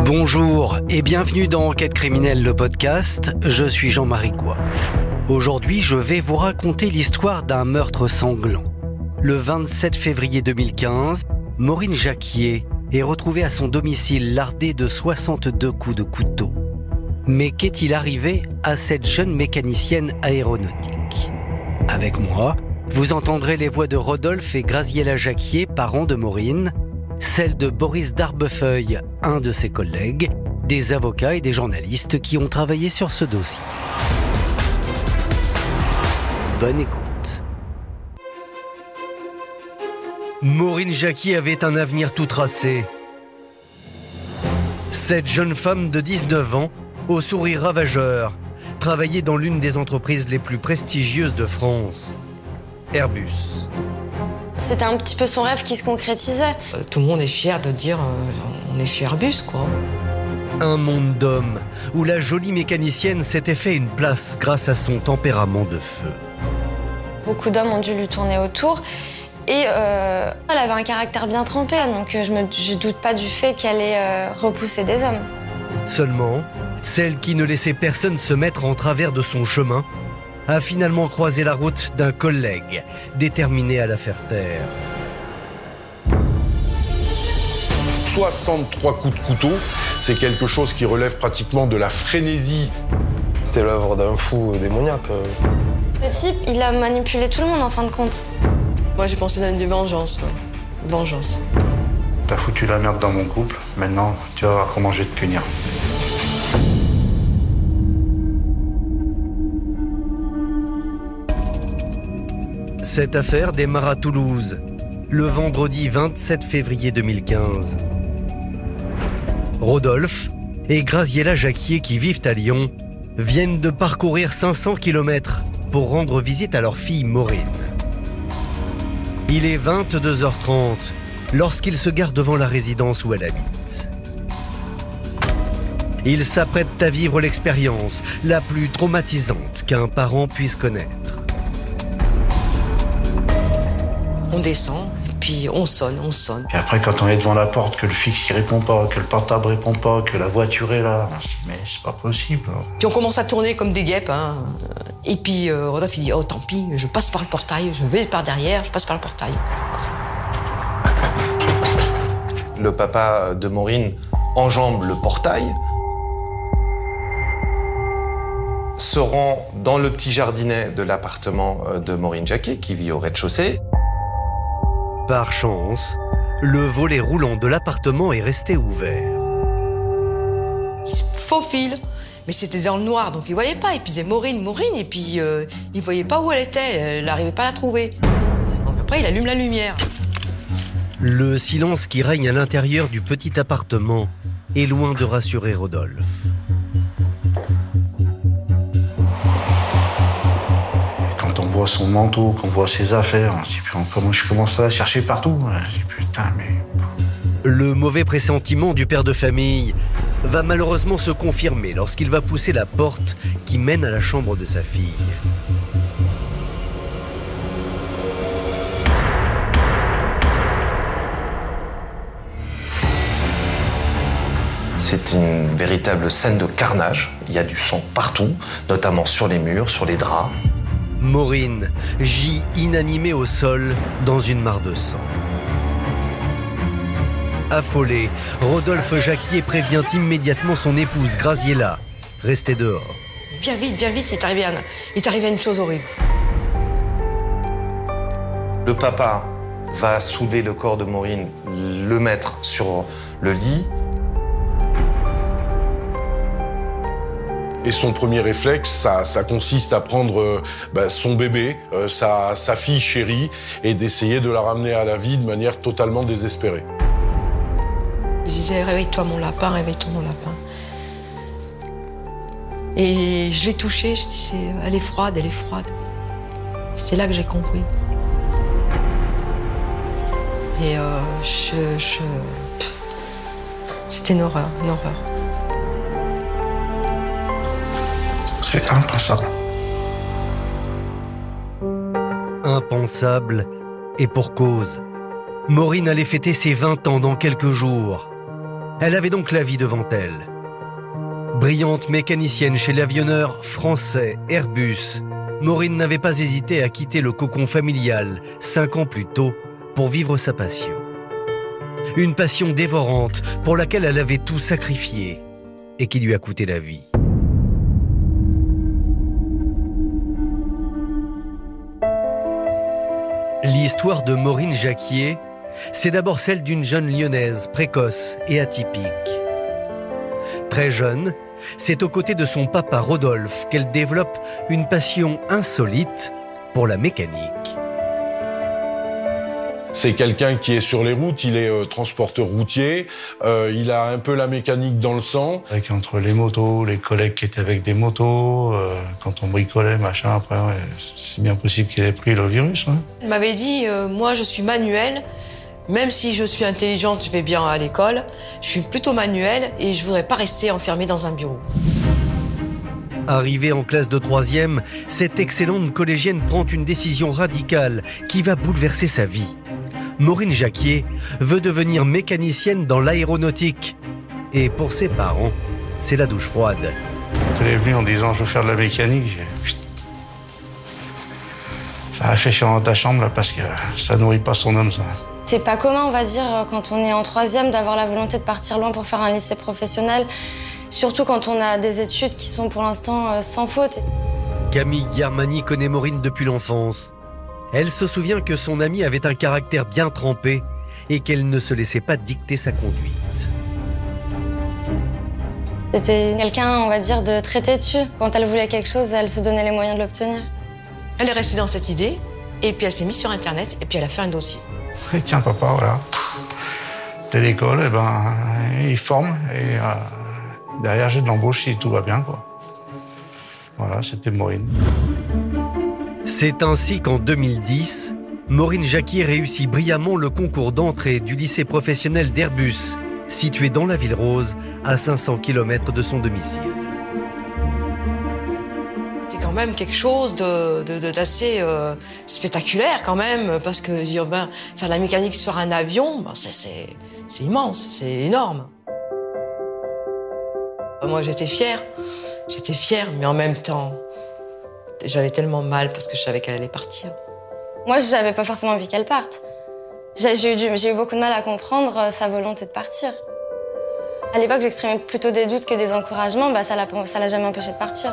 Bonjour et bienvenue dans Enquête criminelle, le podcast. Je suis Jean-Marie Coix. Aujourd'hui, je vais vous raconter l'histoire d'un meurtre sanglant. Le 27 février 2015, Maureen Jacquier est retrouvée à son domicile lardée de 62 coups de couteau. Mais qu'est-il arrivé à cette jeune mécanicienne aéronautique ? Avec moi, vous entendrez les voix de Rodolphe et Graziella Jacquier, parents de Maureen, celle de Boris Darbefeuille, un de ses collègues, des avocats et des journalistes qui ont travaillé sur ce dossier. Bonne écoute. Maureen Jacquier avait un avenir tout tracé. Cette jeune femme de 19 ans, au sourire ravageur, travaillait dans l'une des entreprises les plus prestigieuses de France, Airbus. C'était un petit peu son rêve qui se concrétisait. Tout le monde est fier de dire on est chez Airbus, quoi. Un monde d'hommes où la jolie mécanicienne s'était fait une place grâce à son tempérament de feu. Beaucoup d'hommes ont dû lui tourner autour. Et elle avait un caractère bien trempé, donc je doute pas du fait qu'elle ait repoussé des hommes. Seulement, celle qui ne laissait personne se mettre en travers de son chemin a finalement croisé la route d'un collègue déterminé à la faire taire. 63 coups de couteau, c'est quelque chose qui relève pratiquement de la frénésie. C'était l'œuvre d'un fou démoniaque. Le type, il a manipulé tout le monde en fin de compte. Moi, j'ai pensé à une vengeance, ouais. Vengeance. T'as foutu la merde dans mon couple, maintenant tu vas voir comment je vais te punir. Cette affaire démarre à Toulouse, le vendredi 27 février 2015. Rodolphe et Graziella Jacquier, qui vivent à Lyon, viennent de parcourir 500 km pour rendre visite à leur fille Maureen. Il est 22h30 lorsqu'ils se garent devant la résidence où elle habite. Ils s'apprêtent à vivre l'expérience la plus traumatisante qu'un parent puisse connaître. On descend, et puis on sonne. Et après, quand on est devant la porte, que le fixe il répond pas, que le portable répond pas, que la voiture est là, on se dit mais c'est pas possible. Puis on commence à tourner comme des guêpes, hein. Et puis Rodolphe il dit oh tant pis, je passe par le portail, je vais par derrière, je passe par le portail. Le papa de Maureen enjambe le portail, se rend dans le petit jardinet de l'appartement de Maureen Jacquier, qui vit au rez-de-chaussée. Par chance, le volet roulant de l'appartement est resté ouvert. Il se faufile, mais c'était dans le noir, donc il voyait pas. Et puis il disait Maureen, et puis il voyait pas où elle était, elle n'arrivait pas à la trouver. Donc après, il allume la lumière. Le silence qui règne à l'intérieur du petit appartement est loin de rassurer Rodolphe. Quand on voit son manteau, qu'on voit ses affaires, je commence à la chercher partout. Je dis putain mais... Le mauvais pressentiment du père de famille va malheureusement se confirmer lorsqu'il va pousser la porte qui mène à la chambre de sa fille. C'est une véritable scène de carnage. Il y a du sang partout, notamment sur les murs, sur les draps. Maureen gît inanimée au sol dans une mare de sang. Affolé, Rodolphe Jacquier prévient immédiatement son épouse Graziella, restée dehors. Viens vite, il est arrivé une chose horrible. Le papa va soulever le corps de Maureen, le mettre sur le lit. Et son premier réflexe, ça consiste à prendre son bébé, sa fille chérie, et d'essayer de la ramener à la vie de manière totalement désespérée. Je disais réveille-toi mon lapin, réveille-toi mon lapin. Et je l'ai touchée, je dis elle est froide. C'est là que j'ai compris. Et c'était une horreur. C'est impensable. Impensable et pour cause. Maureen allait fêter ses 20 ans dans quelques jours. Elle avait donc la vie devant elle. Brillante mécanicienne chez l'avionneur français Airbus, Maureen n'avait pas hésité à quitter le cocon familial 5 ans plus tôt pour vivre sa passion. Une passion dévorante pour laquelle elle avait tout sacrifié et qui lui a coûté la vie. L'histoire de Maureen Jacquier, c'est d'abord celle d'une jeune lyonnaise précoce et atypique. Très jeune, c'est aux côtés de son papa Rodolphe qu'elle développe une passion insolite pour la mécanique. C'est quelqu'un qui est sur les routes, il est transporteur routier, il a un peu la mécanique dans le sang. Entre les motos, les collègues qui étaient avec des motos, quand on bricolait, machin, après, ouais, c'est bien possible qu'il ait pris le virus. Hein. Elle m'avait dit, moi je suis manuelle, même si je suis intelligente, je vais bien à l'école, je suis plutôt manuelle et je voudrais pas rester enfermée dans un bureau. Arrivée en classe de 3e, cette excellente collégienne prend une décision radicale qui va bouleverser sa vie. Maureen Jacquier veut devenir mécanicienne dans l'aéronautique. Et pour ses parents, c'est la douche froide. Quand elle est venue en disant je veux faire de la mécanique, ça réfléchir dans ta chambre là, parce que ça nourrit pas son homme, ça. C'est pas commun, on va dire, quand on est en 3e, d'avoir la volonté de partir loin pour faire un lycée professionnel, surtout quand on a des études qui sont pour l'instant sans faute. Camille Guermani connaît Maureen depuis l'enfance. Elle se souvient que son amie avait un caractère bien trempé et qu'elle ne se laissait pas dicter sa conduite. C'était quelqu'un, on va dire, de très têtu. Quand elle voulait quelque chose, elle se donnait les moyens de l'obtenir. Elle est restée dans cette idée et puis elle s'est mise sur Internet et puis elle a fait un dossier. Et tiens papa, voilà, t'es l'école, eh ben, ils forment et derrière j'ai de l'embauche si tout va bien, quoi. Voilà, c'était Maureen. C'est ainsi qu'en 2010, Maureen Jacquier réussit brillamment le concours d'entrée du lycée professionnel d'Airbus, situé dans la Ville Rose, à 500 km de son domicile. C'est quand même quelque chose d'assez spectaculaire quand même, parce que faire de la mécanique sur un avion, c'est immense, c'est énorme. Moi j'étais fière, mais en même temps, j'avais tellement mal parce que je savais qu'elle allait partir. Moi, j'avais pas forcément envie qu'elle parte. J'ai eu beaucoup de mal à comprendre sa volonté de partir. À l'époque, j'exprimais plutôt des doutes que des encouragements, ça l'a jamais empêchée de partir.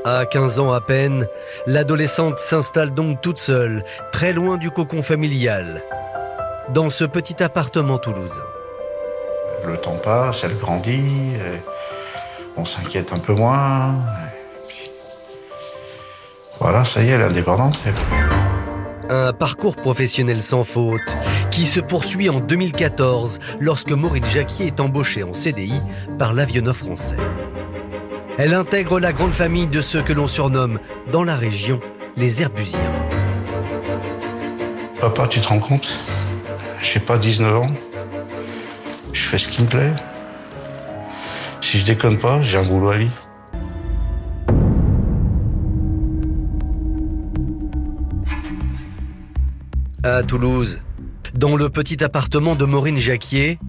À 15 ans à peine, l'adolescente s'installe donc toute seule, très loin du cocon familial, dans ce petit appartement toulousain. Le temps passe, elle grandit, on s'inquiète un peu moins. Voilà, ça y est, elle est indépendante. Un parcours professionnel sans faute qui se poursuit en 2014 lorsque Maureen Jacquier est embauchée en CDI par l'avionneur français. Elle intègre la grande famille de ceux que l'on surnomme dans la région les Airbusiens. Papa, tu te rends compte? J'ai pas 19 ans. Je fais ce qui me plaît. Si je déconne pas, j'ai un boulot à vie. À Toulouse, dans le petit appartement de Maureen Jacquier,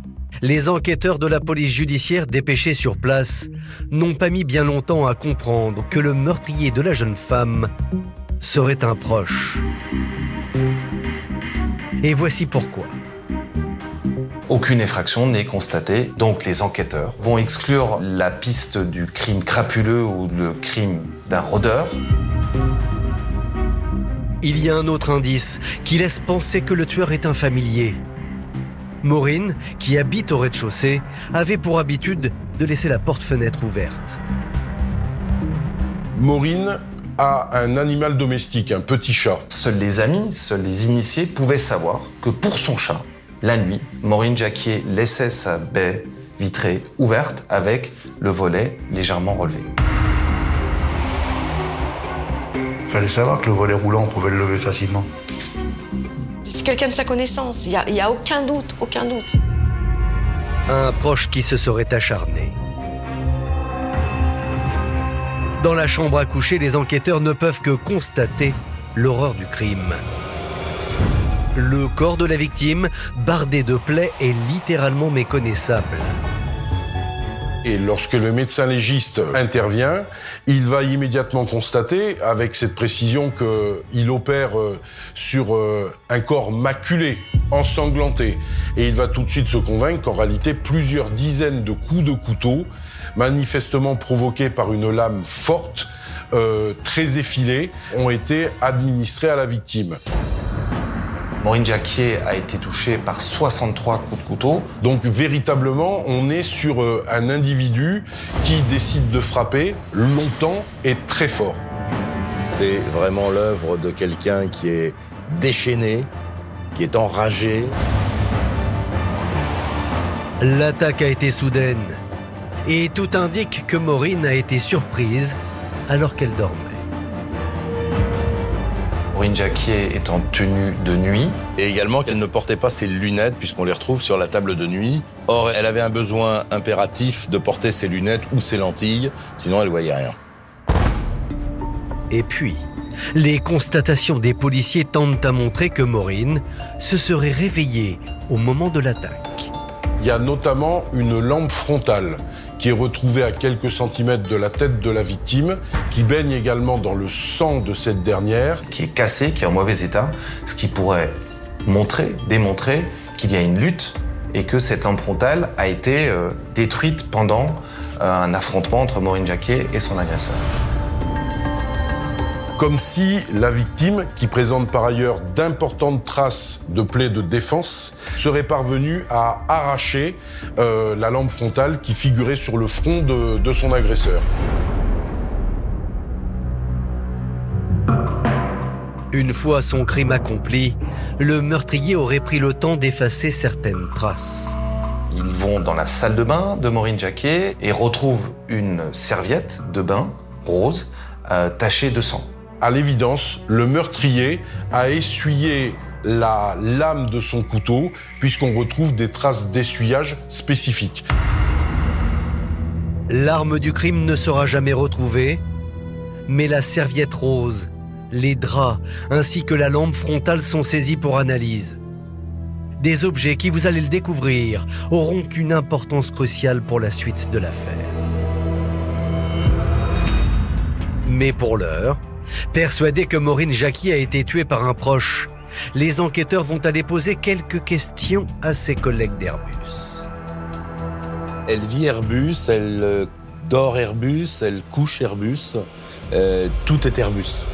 les enquêteurs de la police judiciaire dépêchés sur place n'ont pas mis bien longtemps à comprendre que le meurtrier de la jeune femme serait un proche. Et voici pourquoi. Aucune effraction n'est constatée, donc les enquêteurs vont exclure la piste du crime crapuleux ou le crime d'un rôdeur. Il y a un autre indice qui laisse penser que le tueur est un familier. Maureen, qui habite au rez-de-chaussée, avait pour habitude de laisser la porte-fenêtre ouverte. Maureen a un animal domestique, un petit chat. Seuls les amis, seuls les initiés pouvaient savoir que pour son chat, la nuit, Maureen Jacquier laissait sa baie vitrée ouverte avec le volet légèrement relevé. Il fallait savoir que le volet roulant, on pouvait le lever facilement. C'est quelqu'un de sa connaissance, il y a aucun doute, aucun doute. Un proche qui se serait acharné. Dans la chambre à coucher, les enquêteurs ne peuvent que constater l'horreur du crime. Le corps de la victime, bardé de plaies, est littéralement méconnaissable. Et lorsque le médecin légiste intervient, il va immédiatement constater, avec cette précision, qu'il opère sur un corps maculé, ensanglanté. Et il va tout de suite se convaincre qu'en réalité, plusieurs dizaines de coups de couteau, manifestement provoqués par une lame forte, très effilée, ont été administrés à la victime. Maureen Jacquier a été touchée par 63 coups de couteau. Donc véritablement, on est sur un individu qui décide de frapper longtemps et très fort. C'est vraiment l'œuvre de quelqu'un qui est déchaîné, qui est enragé. L'attaque a été soudaine et tout indique que Maureen a été surprise alors qu'elle dormait. Maureen Jacquier est en tenue de nuit. Et également qu'elle ne portait pas ses lunettes puisqu'on les retrouve sur la table de nuit. Or, elle avait un besoin impératif de porter ses lunettes ou ses lentilles, sinon elle voyait rien. Et puis, les constatations des policiers tentent à montrer que Maureen se serait réveillée au moment de l'attaque. Il y a notamment une lampe frontale qui est retrouvée à quelques centimètres de la tête de la victime, qui baigne également dans le sang de cette dernière. Qui est cassée, qui est en mauvais état, ce qui pourrait démontrer qu'il y a une lutte et que cette lampe frontale a été détruite pendant un affrontement entre Maureen Jacquier et son agresseur. Comme si la victime, qui présente par ailleurs d'importantes traces de plaies de défense, serait parvenue à arracher la lampe frontale qui figurait sur le front de son agresseur. Une fois son crime accompli, le meurtrier aurait pris le temps d'effacer certaines traces. Ils vont dans la salle de bain de Maureen Jacquier et retrouvent une serviette de bain rose tachée de sang. À l'évidence, le meurtrier a essuyé la lame de son couteau puisqu'on retrouve des traces d'essuyage spécifiques. L'arme du crime ne sera jamais retrouvée, mais la serviette rose, les draps ainsi que la lampe frontale sont saisis pour analyse. Des objets qui, vous allez le découvrir, auront une importance cruciale pour la suite de l'affaire. Mais pour l'heure, persuadés que Maureen Jacquier a été tuée par un proche, les enquêteurs vont aller poser quelques questions à ses collègues d'Airbus. Elle vit Airbus, elle dort Airbus, elle couche Airbus, tout est Airbus.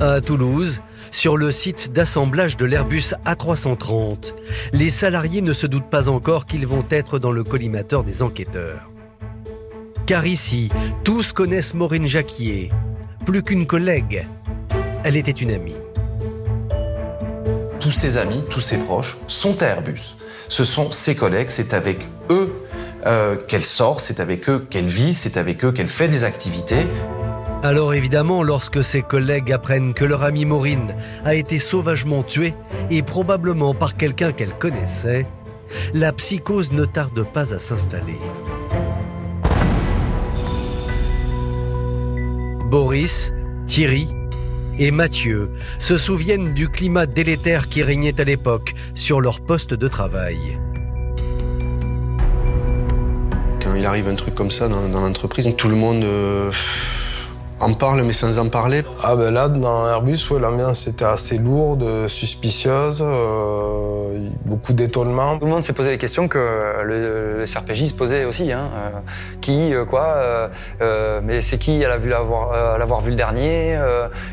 À Toulouse, sur le site d'assemblage de l'Airbus A330, les salariés ne se doutent pas encore qu'ils vont être dans le collimateur des enquêteurs. Car ici, tous connaissent Maureen Jacquier. Plus qu'une collègue, elle était une amie. Tous ses amis, tous ses proches sont à Airbus. Ce sont ses collègues, c'est avec eux qu'elle sort, c'est avec eux qu'elle vit, c'est avec eux qu'elle fait des activités. Alors évidemment, lorsque ses collègues apprennent que leur amie Maureen a été sauvagement tuée, et probablement par quelqu'un qu'elle connaissait, la psychose ne tarde pas à s'installer. Boris, Thierry et Mathieu se souviennent du climat délétère qui régnait à l'époque sur leur poste de travail. Quand il arrive un truc comme ça dans l'entreprise, tout le monde en parle, mais sans en parler. Ah ben là, dans Airbus, ouais, l'ambiance était assez lourde, suspicieuse, beaucoup d'étonnement. Tout le monde s'est posé les questions que le CRPJ se posait aussi. Qui, quoi, mais c'est qui l'avoir vu le dernier,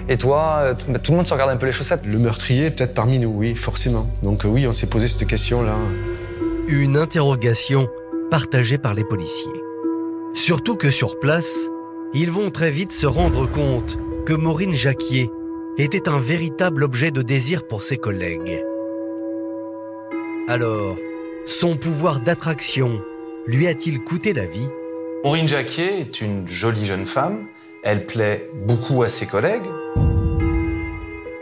et toi, tout le monde se regardait un peu les chaussettes. Le meurtrier, peut-être parmi nous, oui, forcément. Donc oui, on s'est posé cette question-là. Une interrogation partagée par les policiers. Surtout que sur place, ils vont très vite se rendre compte que Maureen Jacquier était un véritable objet de désir pour ses collègues. Alors, son pouvoir d'attraction lui a-t-il coûté la vie ? Maureen Jacquier est une jolie jeune femme. Elle plaît beaucoup à ses collègues.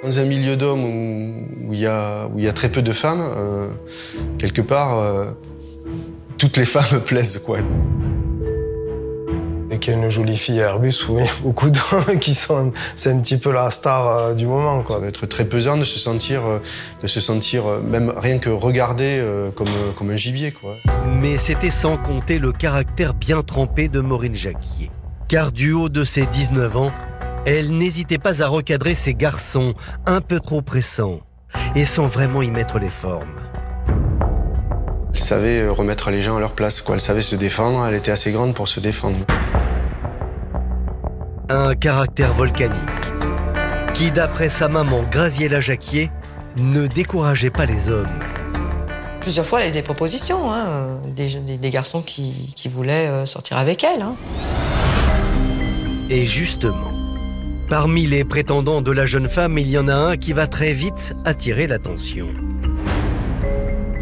Dans un milieu d'hommes où il y a très peu de femmes, quelque part, toutes les femmes plaisent, quoi. Dès qu'il y a une jolie fille à Airbus, oui, beaucoup d'hommes qui sont... C'est un petit peu la star du moment, quoi. Ça va être très pesant de se sentir même rien que regardé comme un gibier, quoi. Mais c'était sans compter le caractère bien trempé de Maureen Jacquier. Car du haut de ses 19 ans, elle n'hésitait pas à recadrer ses garçons un peu trop pressants et sans vraiment y mettre les formes. Elle savait remettre les gens à leur place, quoi. Elle savait se défendre, elle était assez grande pour se défendre. Un caractère volcanique qui, d'après sa maman Graziella Jacquier, ne décourageait pas les hommes. Plusieurs fois, elle a eu des propositions, hein, des garçons qui voulaient sortir avec elle. Hein. Et justement, parmi les prétendants de la jeune femme, il y en a un qui va très vite attirer l'attention.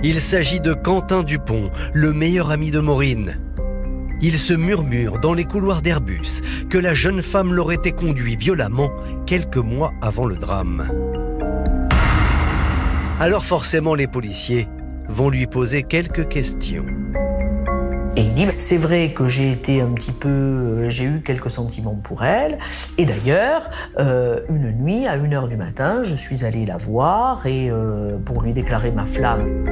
Il s'agit de Quentin Dupont, le meilleur ami de Maureen. Il se murmure dans les couloirs d'Airbus que la jeune femme l'aurait conduit violemment quelques mois avant le drame. Alors forcément, les policiers vont lui poser quelques questions. Et il dit, c'est vrai que j'ai été un petit peu, j'ai eu quelques sentiments pour elle. Et d'ailleurs, une nuit, à 1h du matin, je suis allé la voir et pour lui déclarer ma flamme.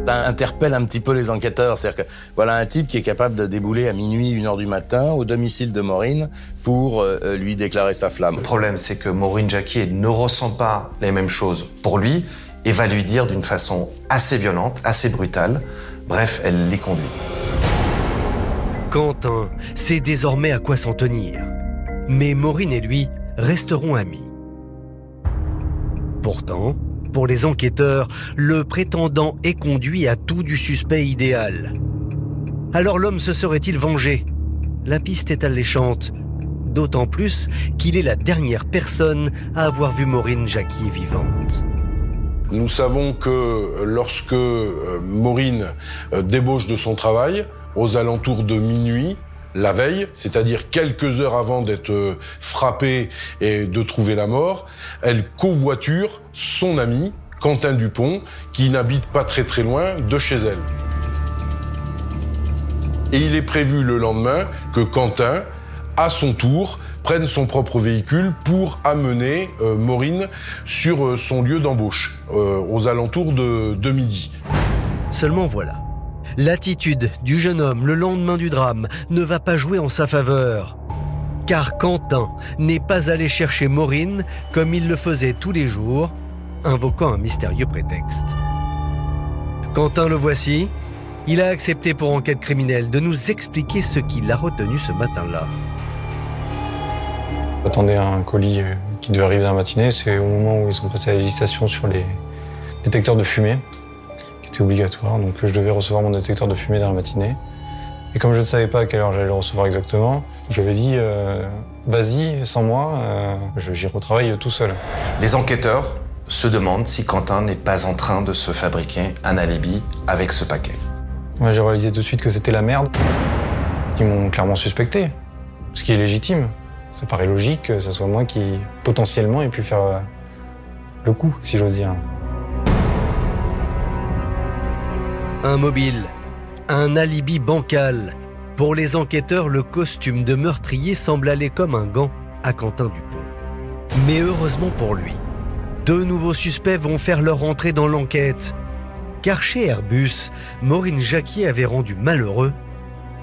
Ça interpelle un petit peu les enquêteurs. C'est-à-dire que voilà un type qui est capable de débouler à minuit, 1h du matin, au domicile de Maureen pour lui déclarer sa flamme. Le problème, c'est que Maureen Jacquier ne ressent pas les mêmes choses pour lui et va lui dire d'une façon assez violente, assez brutale. Bref, elle l'y conduit. Quentin sait désormais à quoi s'en tenir. Mais Maureen et lui resteront amis. Pourtant, pour les enquêteurs, le prétendant est conduit à tout du suspect idéal. Alors l'homme se serait-il vengé? La piste est alléchante, d'autant plus qu'il est la dernière personne à avoir vu Maureen Jacquier vivante. Nous savons que lorsque Maureen débauche de son travail, aux alentours de minuit, la veille, c'est-à-dire quelques heures avant d'être frappée et de trouver la mort, elle covoiture son ami, Quentin Dupont, qui n'habite pas très loin de chez elle. Et il est prévu le lendemain que Quentin, à son tour, prenne son propre véhicule pour amener Maureen sur son lieu d'embauche, aux alentours de midi. Seulement voilà. L'attitude du jeune homme le lendemain du drame ne va pas jouer en sa faveur. Car Quentin n'est pas allé chercher Maureen comme il le faisait tous les jours, invoquant un mystérieux prétexte. Quentin, le voici. Il a accepté pour enquête criminelle de nous expliquer ce qui l'a retenu ce matin-là. J'attendais un colis qui devait arriver dans la matinée. C'est au moment où ils sont passés à la législation sur les détecteurs de fumée. C'était obligatoire, donc je devais recevoir mon détecteur de fumée dans la matinée. Et comme je ne savais pas à quelle heure j'allais le recevoir exactement, je lui ai dit vas-y, sans moi, j'y retravaille tout seul. Les enquêteurs se demandent si Quentin n'est pas en train de se fabriquer un alibi avec ce paquet. Moi, j'ai réalisé tout de suite que c'était la merde. Ils m'ont clairement suspecté, ce qui est légitime. Ça paraît logique que ce soit moi qui, potentiellement, ait pu faire le coup, si j'ose dire. Un mobile, un alibi bancal. Pour les enquêteurs, le costume de meurtrier semble aller comme un gant à Quentin Dupont. Mais heureusement pour lui, deux nouveaux suspects vont faire leur entrée dans l'enquête. Car chez Airbus, Maureen Jacquier avait rendu malheureux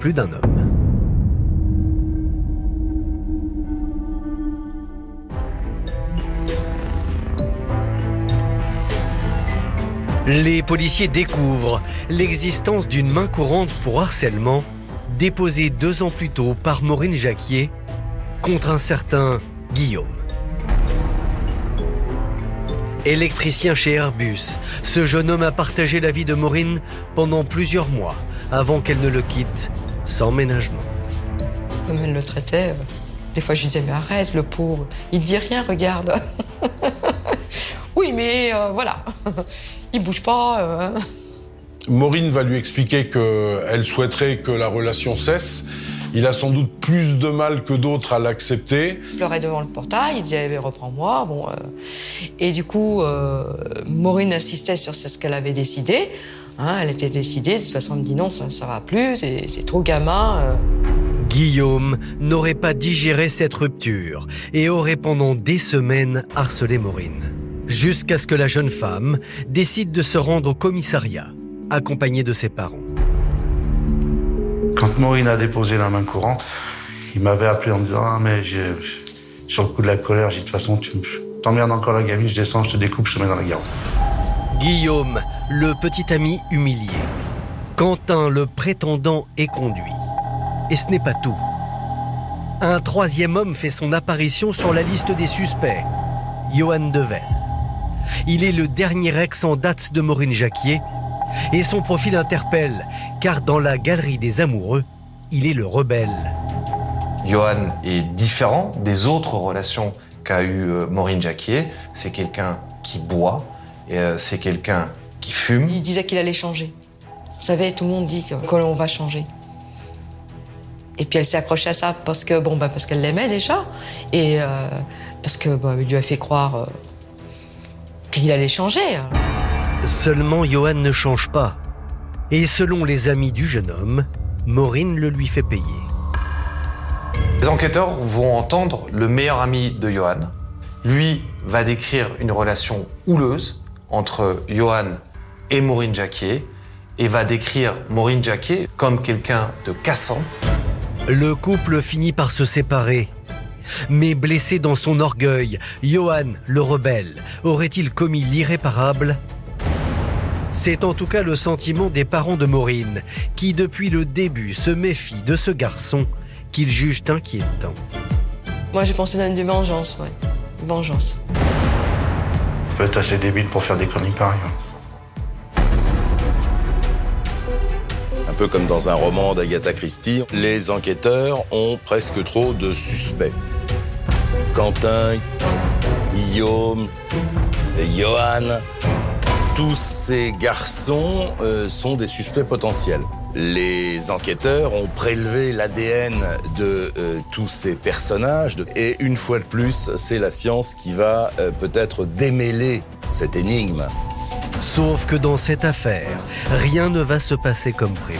plus d'un homme. Les policiers découvrent l'existence d'une main courante pour harcèlement déposée 2 ans plus tôt par Maureen Jacquier contre un certain Guillaume. Électricien chez Airbus, ce jeune homme a partagé la vie de Maureen pendant plusieurs mois avant qu'elle ne le quitte sans ménagement. Comme elle le traitait, des fois je lui disais mais arrête le pauvre, il ne dit rien, regarde. Oui mais voilà. Il bouge pas. Maureen va lui expliquer qu'elle souhaiterait que la relation cesse. Il a sans doute plus de mal que d'autres à l'accepter. Il pleurait devant le portail, il disait reprends-moi. Bon, et du coup, Maureen insistait sur ce qu'elle avait décidé. Hein, elle était décidée, de toute façon, elle me dit non, ça va plus, t'es trop gamin. Guillaume n'aurait pas digéré cette rupture et aurait pendant des semaines harcelé Maureen. Jusqu'à ce que la jeune femme décide de se rendre au commissariat, accompagnée de ses parents. Quand Maureen a déposé la main courante, il m'avait appelé en me disant « Ah mais sur le coup de la colère, j'ai dit de toute façon, tu t'emmerdes encore la gamine, je descends, je te découpe, je te mets dans la Garonne. » Guillaume, le petit ami humilié. Quentin, le prétendant, est conduit. Et ce n'est pas tout. Un troisième homme fait son apparition sur la liste des suspects, Johan Devel. Il est le dernier ex en date de Maureen Jacquier et son profil interpelle, car dans la galerie des amoureux, il est le rebelle. Johan est différent des autres relations qu'a eu Maureen Jacquier. C'est quelqu'un qui boit, c'est quelqu'un qui fume. Il disait qu'il allait changer. Vous savez, tout le monde dit que l'on va changer. Et puis elle s'est accrochée à ça parce que parce qu'elle l'aimait déjà et parce que il lui a fait croire qu'il allait changer. Seulement Johan ne change pas. Et selon les amis du jeune homme, Maureen le lui fait payer. Les enquêteurs vont entendre le meilleur ami de Johan. Lui va décrire une relation houleuse entre Johan et Maureen Jacquier et va décrire Maureen Jacquier comme quelqu'un de cassant. Le couple finit par se séparer. Mais blessé dans son orgueil, Johan, le rebelle, aurait-il commis l'irréparable ? C'est en tout cas le sentiment des parents de Maureen, qui depuis le début se méfient de ce garçon qu'ils jugent inquiétant. Moi j'ai pensé à une vengeance, ouais. Vengeance. On peut être assez débile pour faire des conneries pareilles. Un peu comme dans un roman d'Agatha Christie, les enquêteurs ont presque trop de suspects. Quentin, Guillaume, Johan, tous ces garçons sont des suspects potentiels. Les enquêteurs ont prélevé l'ADN de tous ces personnages et une fois de plus, c'est la science qui va peut-être démêler cette énigme. Sauf que dans cette affaire, rien ne va se passer comme prévu.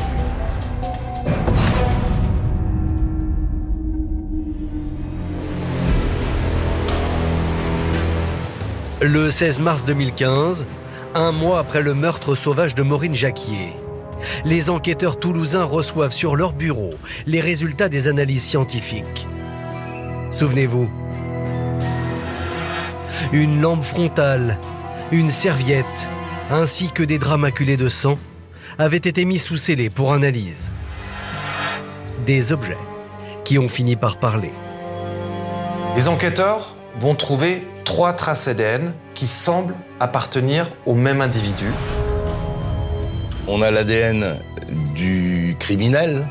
Le 16 mars 2015, un mois après le meurtre sauvage de Maureen Jacquier, les enquêteurs toulousains reçoivent sur leur bureau les résultats des analyses scientifiques. Souvenez-vous, une lampe frontale, une serviette, ainsi que des draps maculés de sang, avaient été mis sous scellé pour analyse. Des objets qui ont fini par parler. Les enquêteurs vont trouver 3 traces ADN qui semblent appartenir au même individu. On a l'ADN du criminel.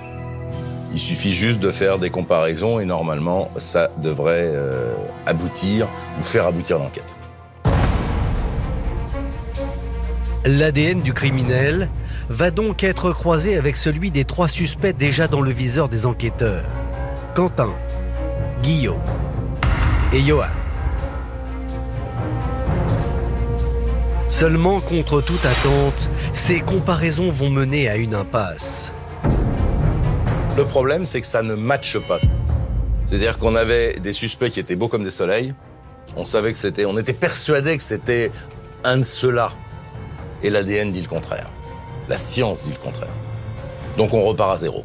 Il suffit juste de faire des comparaisons et normalement, ça devrait aboutir ou faire aboutir l'enquête. L'ADN du criminel va donc être croisé avec celui des 3 suspects déjà dans le viseur des enquêteurs. Quentin, Guillaume et Johan. Seulement, contre toute attente, ces comparaisons vont mener à une impasse. Le problème, c'est que ça ne matche pas. C'est-à-dire qu'on avait des suspects qui étaient beaux comme des soleils. On savait que c'était, on était persuadé que c'était un de ceux-là. Et l'ADN dit le contraire. La science dit le contraire. Donc on repart à zéro.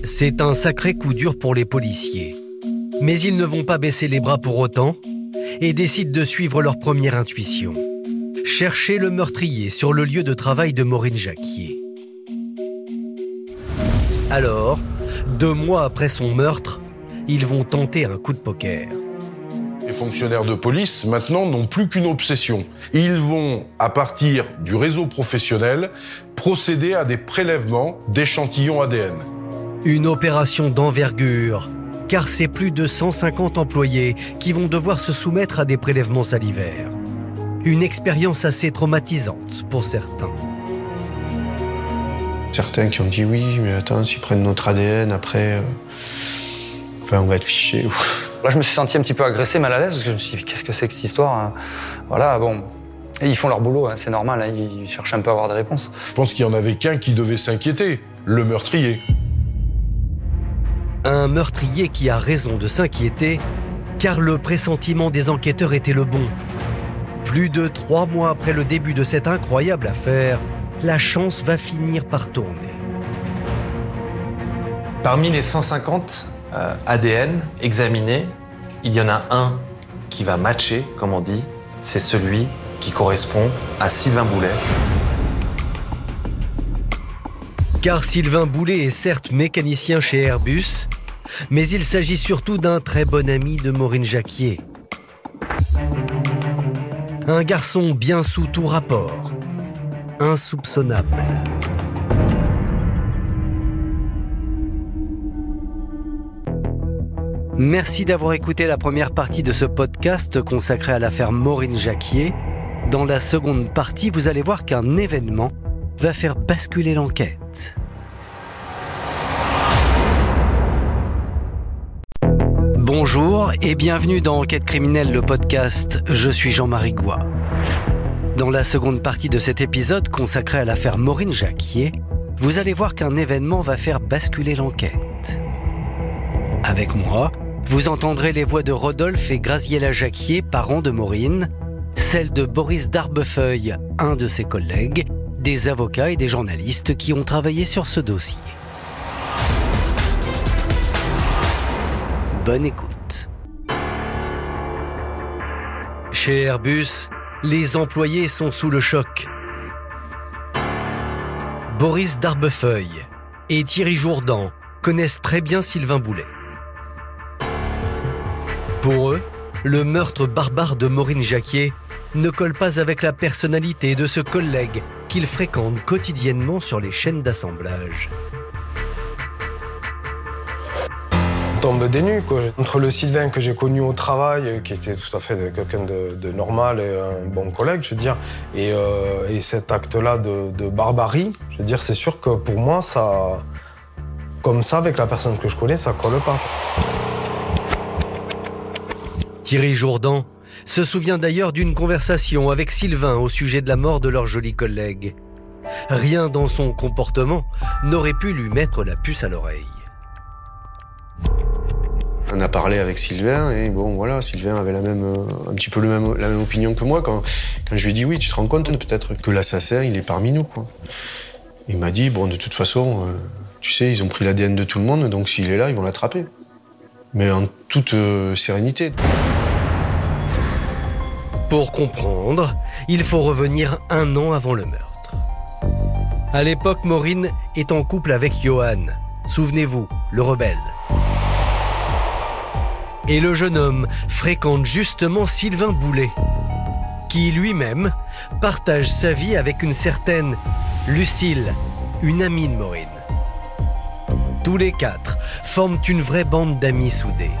C'est un sacré coup dur pour les policiers. Mais ils ne vont pas baisser les bras pour autant et décident de suivre leur première intuition. Chercher le meurtrier sur le lieu de travail de Maureen Jacquier. Alors, 2 mois après son meurtre, ils vont tenter un coup de poker. Les fonctionnaires de police, maintenant, n'ont plus qu'une obsession. Ils vont, à partir du réseau professionnel, procéder à des prélèvements d'échantillons ADN. Une opération d'envergure, car c'est plus de 150 employés qui vont devoir se soumettre à des prélèvements salivaires. Une expérience assez traumatisante pour certains. Certains qui ont dit oui, mais attends, s'ils prennent notre ADN, après, on va être fichés. Là, je me suis senti un petit peu agressé, mal à l'aise, parce que je me suis dit, qu'est-ce que c'est que cette histoire hein. Voilà, bon. Et ils font leur boulot, hein, c'est normal, hein, ils cherchent un peu à avoir des réponses. Je pense qu'il n'y en avait qu'un qui devait s'inquiéter, le meurtrier. Un meurtrier qui a raison de s'inquiéter, car le pressentiment des enquêteurs était le bon. Plus de 3 mois après le début de cette incroyable affaire, la chance va finir par tourner. Parmi les 150 ADN examinés, il y en a un qui va matcher, comme on dit, c'est celui qui correspond à Sylvain Boulet. Car Sylvain Boulet est certes mécanicien chez Airbus, mais il s'agit surtout d'un très bon ami de Maureen Jacquier. Un garçon bien sous tout rapport, insoupçonnable. Merci d'avoir écouté la première partie de ce podcast consacré à l'affaire Maureen Jacquier. Dans la seconde partie, vous allez voir qu'un événement va faire basculer l'enquête. Bonjour et bienvenue dans Enquête criminelle, le podcast. Je suis Jean-Marie Goua. Dans la seconde partie de cet épisode consacré à l'affaire Maureen Jacquier, vous allez voir qu'un événement va faire basculer l'enquête. Avec moi, vous entendrez les voix de Rodolphe et Graziella Jacquier, parents de Maureen, celles de Boris Darbefeuille, un de ses collègues, des avocats et des journalistes qui ont travaillé sur ce dossier. Bonne écoute. Chez Airbus, les employés sont sous le choc. Boris Darbefeuille et Thierry Jourdan connaissent très bien Sylvain Boulet. Pour eux, le meurtre barbare de Maureen Jacquier ne colle pas avec la personnalité de ce collègue qu'ils fréquentent quotidiennement sur les chaînes d'assemblage. On tombe des nues, quoi. Entre le Sylvain que j'ai connu au travail, qui était tout à fait quelqu'un de normal et un bon collègue, je veux dire, et cet acte-là de barbarie, je veux dire, c'est sûr que pour moi, ça, comme ça, avec la personne que je connais, ça colle pas. Thierry Jourdan se souvient d'ailleurs d'une conversation avec Sylvain au sujet de la mort de leur joli collègue. Rien dans son comportement n'aurait pu lui mettre la puce à l'oreille. On a parlé avec Sylvain et bon voilà, Sylvain avait un petit peu la même opinion que moi quand je lui ai dit oui, tu te rends compte peut-être que l'assassin il est parmi nous, quoi. Il m'a dit bon, de toute façon, tu sais, ils ont pris l'ADN de tout le monde, donc s'il est là, ils vont l'attraper. Mais en toute sérénité. Pour comprendre, il faut revenir 1 an avant le meurtre. À l'époque, Maureen est en couple avec Johan. Souvenez-vous, le rebelle. Et le jeune homme fréquente justement Sylvain Boulet, qui lui-même partage sa vie avec une certaine Lucille, une amie de Maureen. Tous les 4 forment une vraie bande d'amis soudés.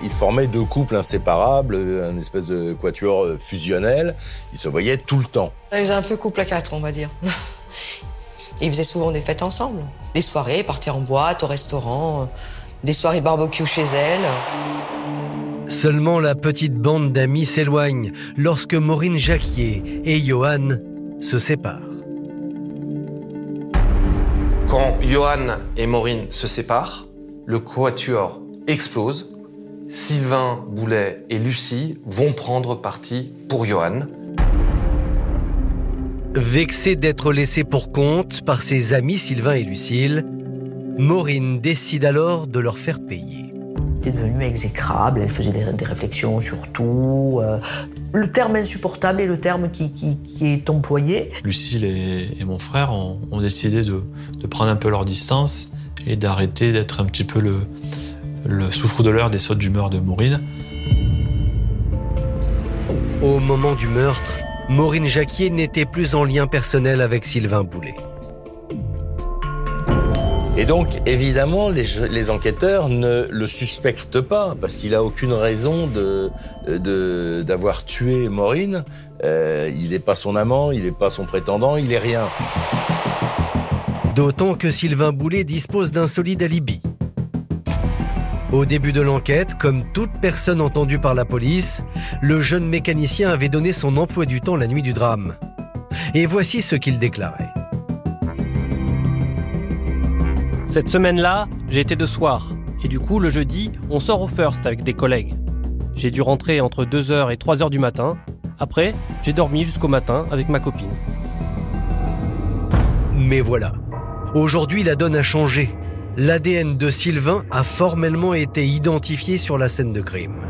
Ils formaient 2 couples inséparables, une espèce de quatuor fusionnel. Ils se voyaient tout le temps. Ils faisaient un peu couple à 4, on va dire. Ils faisaient souvent des fêtes ensemble. Des soirées, partir en boîte, au restaurant, des soirées barbecue chez elle. Seulement la petite bande d'amis s'éloigne lorsque Maureen Jacquier et Johan se séparent. Quand Johan et Maureen se séparent, le quatuor explose. Sylvain Boulet et Lucie vont prendre parti pour Johan. Vexée d'être laissée pour compte par ses amis Sylvain et Lucille, Maureen décide alors de leur faire payer. Elle était devenue exécrable, elle faisait des réflexions sur tout. Le terme insupportable est le terme qui est employé. Lucille et mon frère ont décidé de prendre un peu leur distance et d'arrêter d'être un petit peu le souffre-douleur des sautes d'humeur de Maureen. Au moment du meurtre, Maureen Jacquier n'était plus en lien personnel avec Sylvain Boulet. Et donc, évidemment, les enquêteurs ne le suspectent pas, parce qu'il n'a aucune raison d'avoir tué Maureen. Il n'est pas son amant, il n'est pas son prétendant, il n'est rien. D'autant que Sylvain Boulet dispose d'un solide alibi. Au début de l'enquête, comme toute personne entendue par la police, le jeune mécanicien avait donné son emploi du temps la nuit du drame. Et voici ce qu'il déclarait. Cette semaine-là, j'ai été de soir. Et du coup, le jeudi, on sort au First avec des collègues. J'ai dû rentrer entre 2h et 3h du matin. Après, j'ai dormi jusqu'au matin avec ma copine. Mais voilà, aujourd'hui la donne a changé. L'ADN de Sylvain a formellement été identifié sur la scène de crime.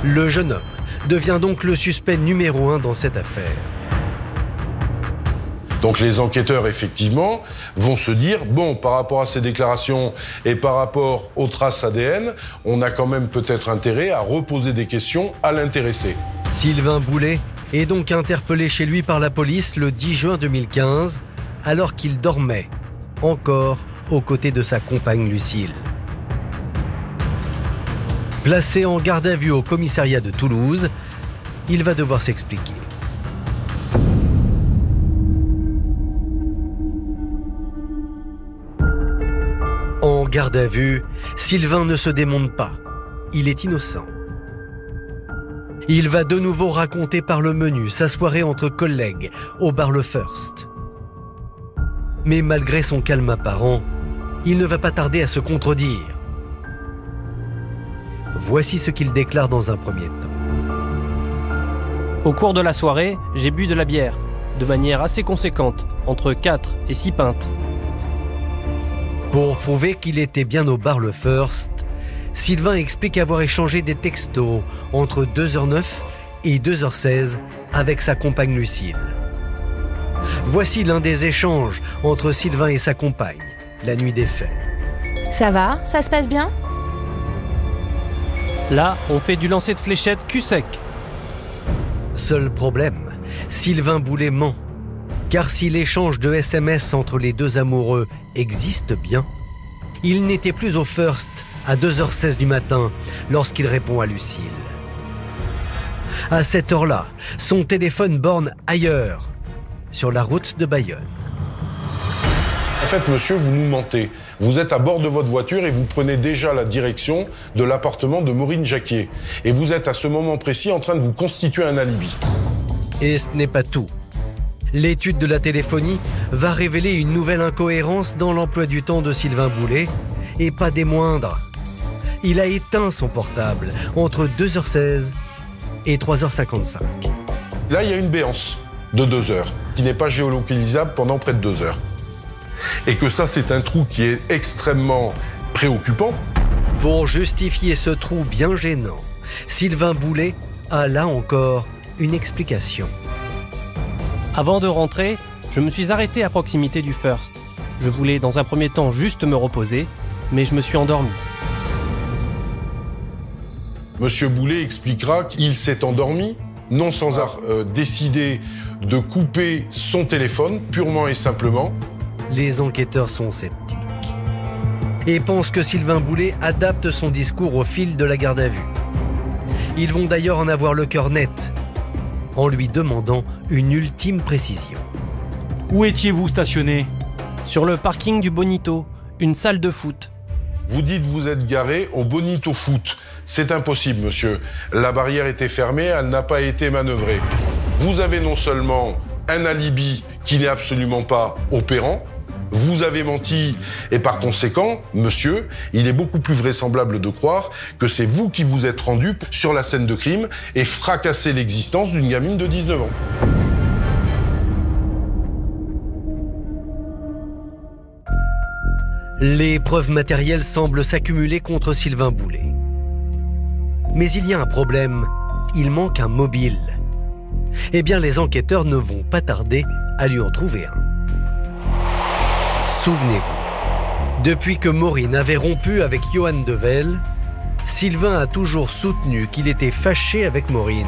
Le jeune homme devient donc le suspect numéro 1 dans cette affaire. Donc les enquêteurs, effectivement, vont se dire, bon, par rapport à ces déclarations et par rapport aux traces ADN, on a quand même peut-être intérêt à reposer des questions à l'intéressé. Sylvain Boulet est donc interpellé chez lui par la police le 10 juin 2015, alors qu'il dormait, encore aux côtés de sa compagne Lucille. Placé en garde à vue au commissariat de Toulouse, il va devoir s'expliquer. En garde à vue, Sylvain ne se démonte pas. Il est innocent. Il va de nouveau raconter par le menu sa soirée entre collègues au bar Le First. Mais malgré son calme apparent, il ne va pas tarder à se contredire. Voici ce qu'il déclare dans un premier temps. Au cours de la soirée, j'ai bu de la bière, de manière assez conséquente, entre 4 et 6 pintes. Pour prouver qu'il était bien au bar Le First, Sylvain explique avoir échangé des textos entre 2h09 et 2h16 avec sa compagne Lucille. Voici l'un des échanges entre Sylvain et sa compagne, la nuit des faits. Ça va? Ça se passe bien? Là, on fait du lancer de fléchettes cul sec. Seul problème, Sylvain Boulet ment. Car si l'échange de SMS entre les deux amoureux existe bien, il n'était plus au First à 2h16 du matin lorsqu'il répond à Lucille. À cette heure-là, son téléphone borne ailleurs, sur la route de Bayonne. En fait, monsieur, vous nous mentez. Vous êtes à bord de votre voiture et vous prenez déjà la direction de l'appartement de Maureen Jacquier. Et vous êtes à ce moment précis en train de vous constituer un alibi. Et ce n'est pas tout. L'étude de la téléphonie va révéler une nouvelle incohérence dans l'emploi du temps de Sylvain Boulet, et pas des moindres. Il a éteint son portable entre 2h16 et 3h55. Là, il y a une béance de 2 heures qui n'est pas géolocalisable pendant près de 2 heures. Et que ça, c'est un trou qui est extrêmement préoccupant. Pour justifier ce trou bien gênant, Sylvain Boulet a là encore une explication. Avant de rentrer, je me suis arrêté à proximité du First. Je voulais dans un premier temps juste me reposer, mais je me suis endormi. Monsieur Boulet expliquera qu'il s'est endormi, non sans décider de couper son téléphone, purement et simplement. Les enquêteurs sont sceptiques et pensent que Sylvain Boulet adapte son discours au fil de la garde à vue. Ils vont d'ailleurs en avoir le cœur net en lui demandant une ultime précision. Où étiez-vous stationné? Sur le parking du Bonito, une salle de foot. Vous dites vous êtes garé au Bonito Foot. C'est impossible, monsieur. La barrière était fermée, elle n'a pas été manœuvrée. Vous avez non seulement un alibi qui n'est absolument pas opérant, vous avez menti et par conséquent, monsieur, il est beaucoup plus vraisemblable de croire que c'est vous qui vous êtes rendu sur la scène de crime et fracassé l'existence d'une gamine de 19 ans. Les preuves matérielles semblent s'accumuler contre Sylvain Boulet. Mais il y a un problème, il manque un mobile. Eh bien, les enquêteurs ne vont pas tarder à lui en trouver un. Souvenez-vous, depuis que Maureen avait rompu avec Johan Devel, Sylvain a toujours soutenu qu'il était fâché avec Maureen.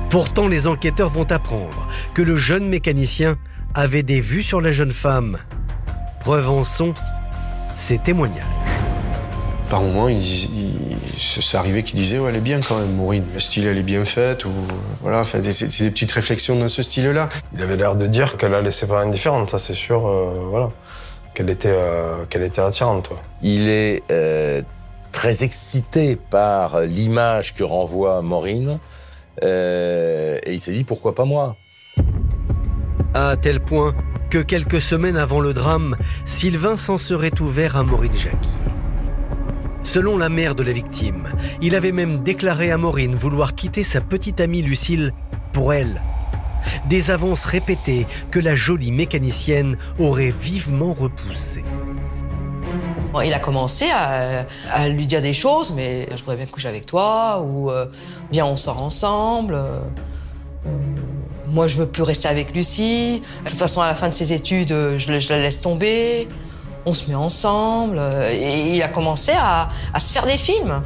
Pourtant, les enquêteurs vont apprendre que le jeune mécanicien avait des vues sur la jeune femme. Preuve en sont ses témoignages. Par moments, c'est arrivé qu'il disait ouais, elle est bien quand même, Maureen. Le style, elle est bien faite. Ou, voilà, enfin, c'est des petites réflexions dans ce style-là. Il avait l'air de dire qu'elle la laissait pas indifférente, ça c'est sûr. Voilà, qu'elle était attirante. Toi. Il est très excité par l'image que renvoie Maureen. Et il s'est dit pourquoi pas moi. À tel point que quelques semaines avant le drame, Sylvain s'en serait ouvert à Maureen Jacquier. Selon la mère de la victime, il avait même déclaré à Maureen vouloir quitter sa petite amie Lucille pour elle. Des avances répétées que la jolie mécanicienne aurait vivement repoussées. Il a commencé à lui dire des choses, mais je voudrais bien coucher avec toi, ou viens on sort ensemble, moi je veux plus rester avec Lucie, de toute façon à la fin de ses études je la laisse tomber, on se met ensemble, et il a commencé à se faire des films.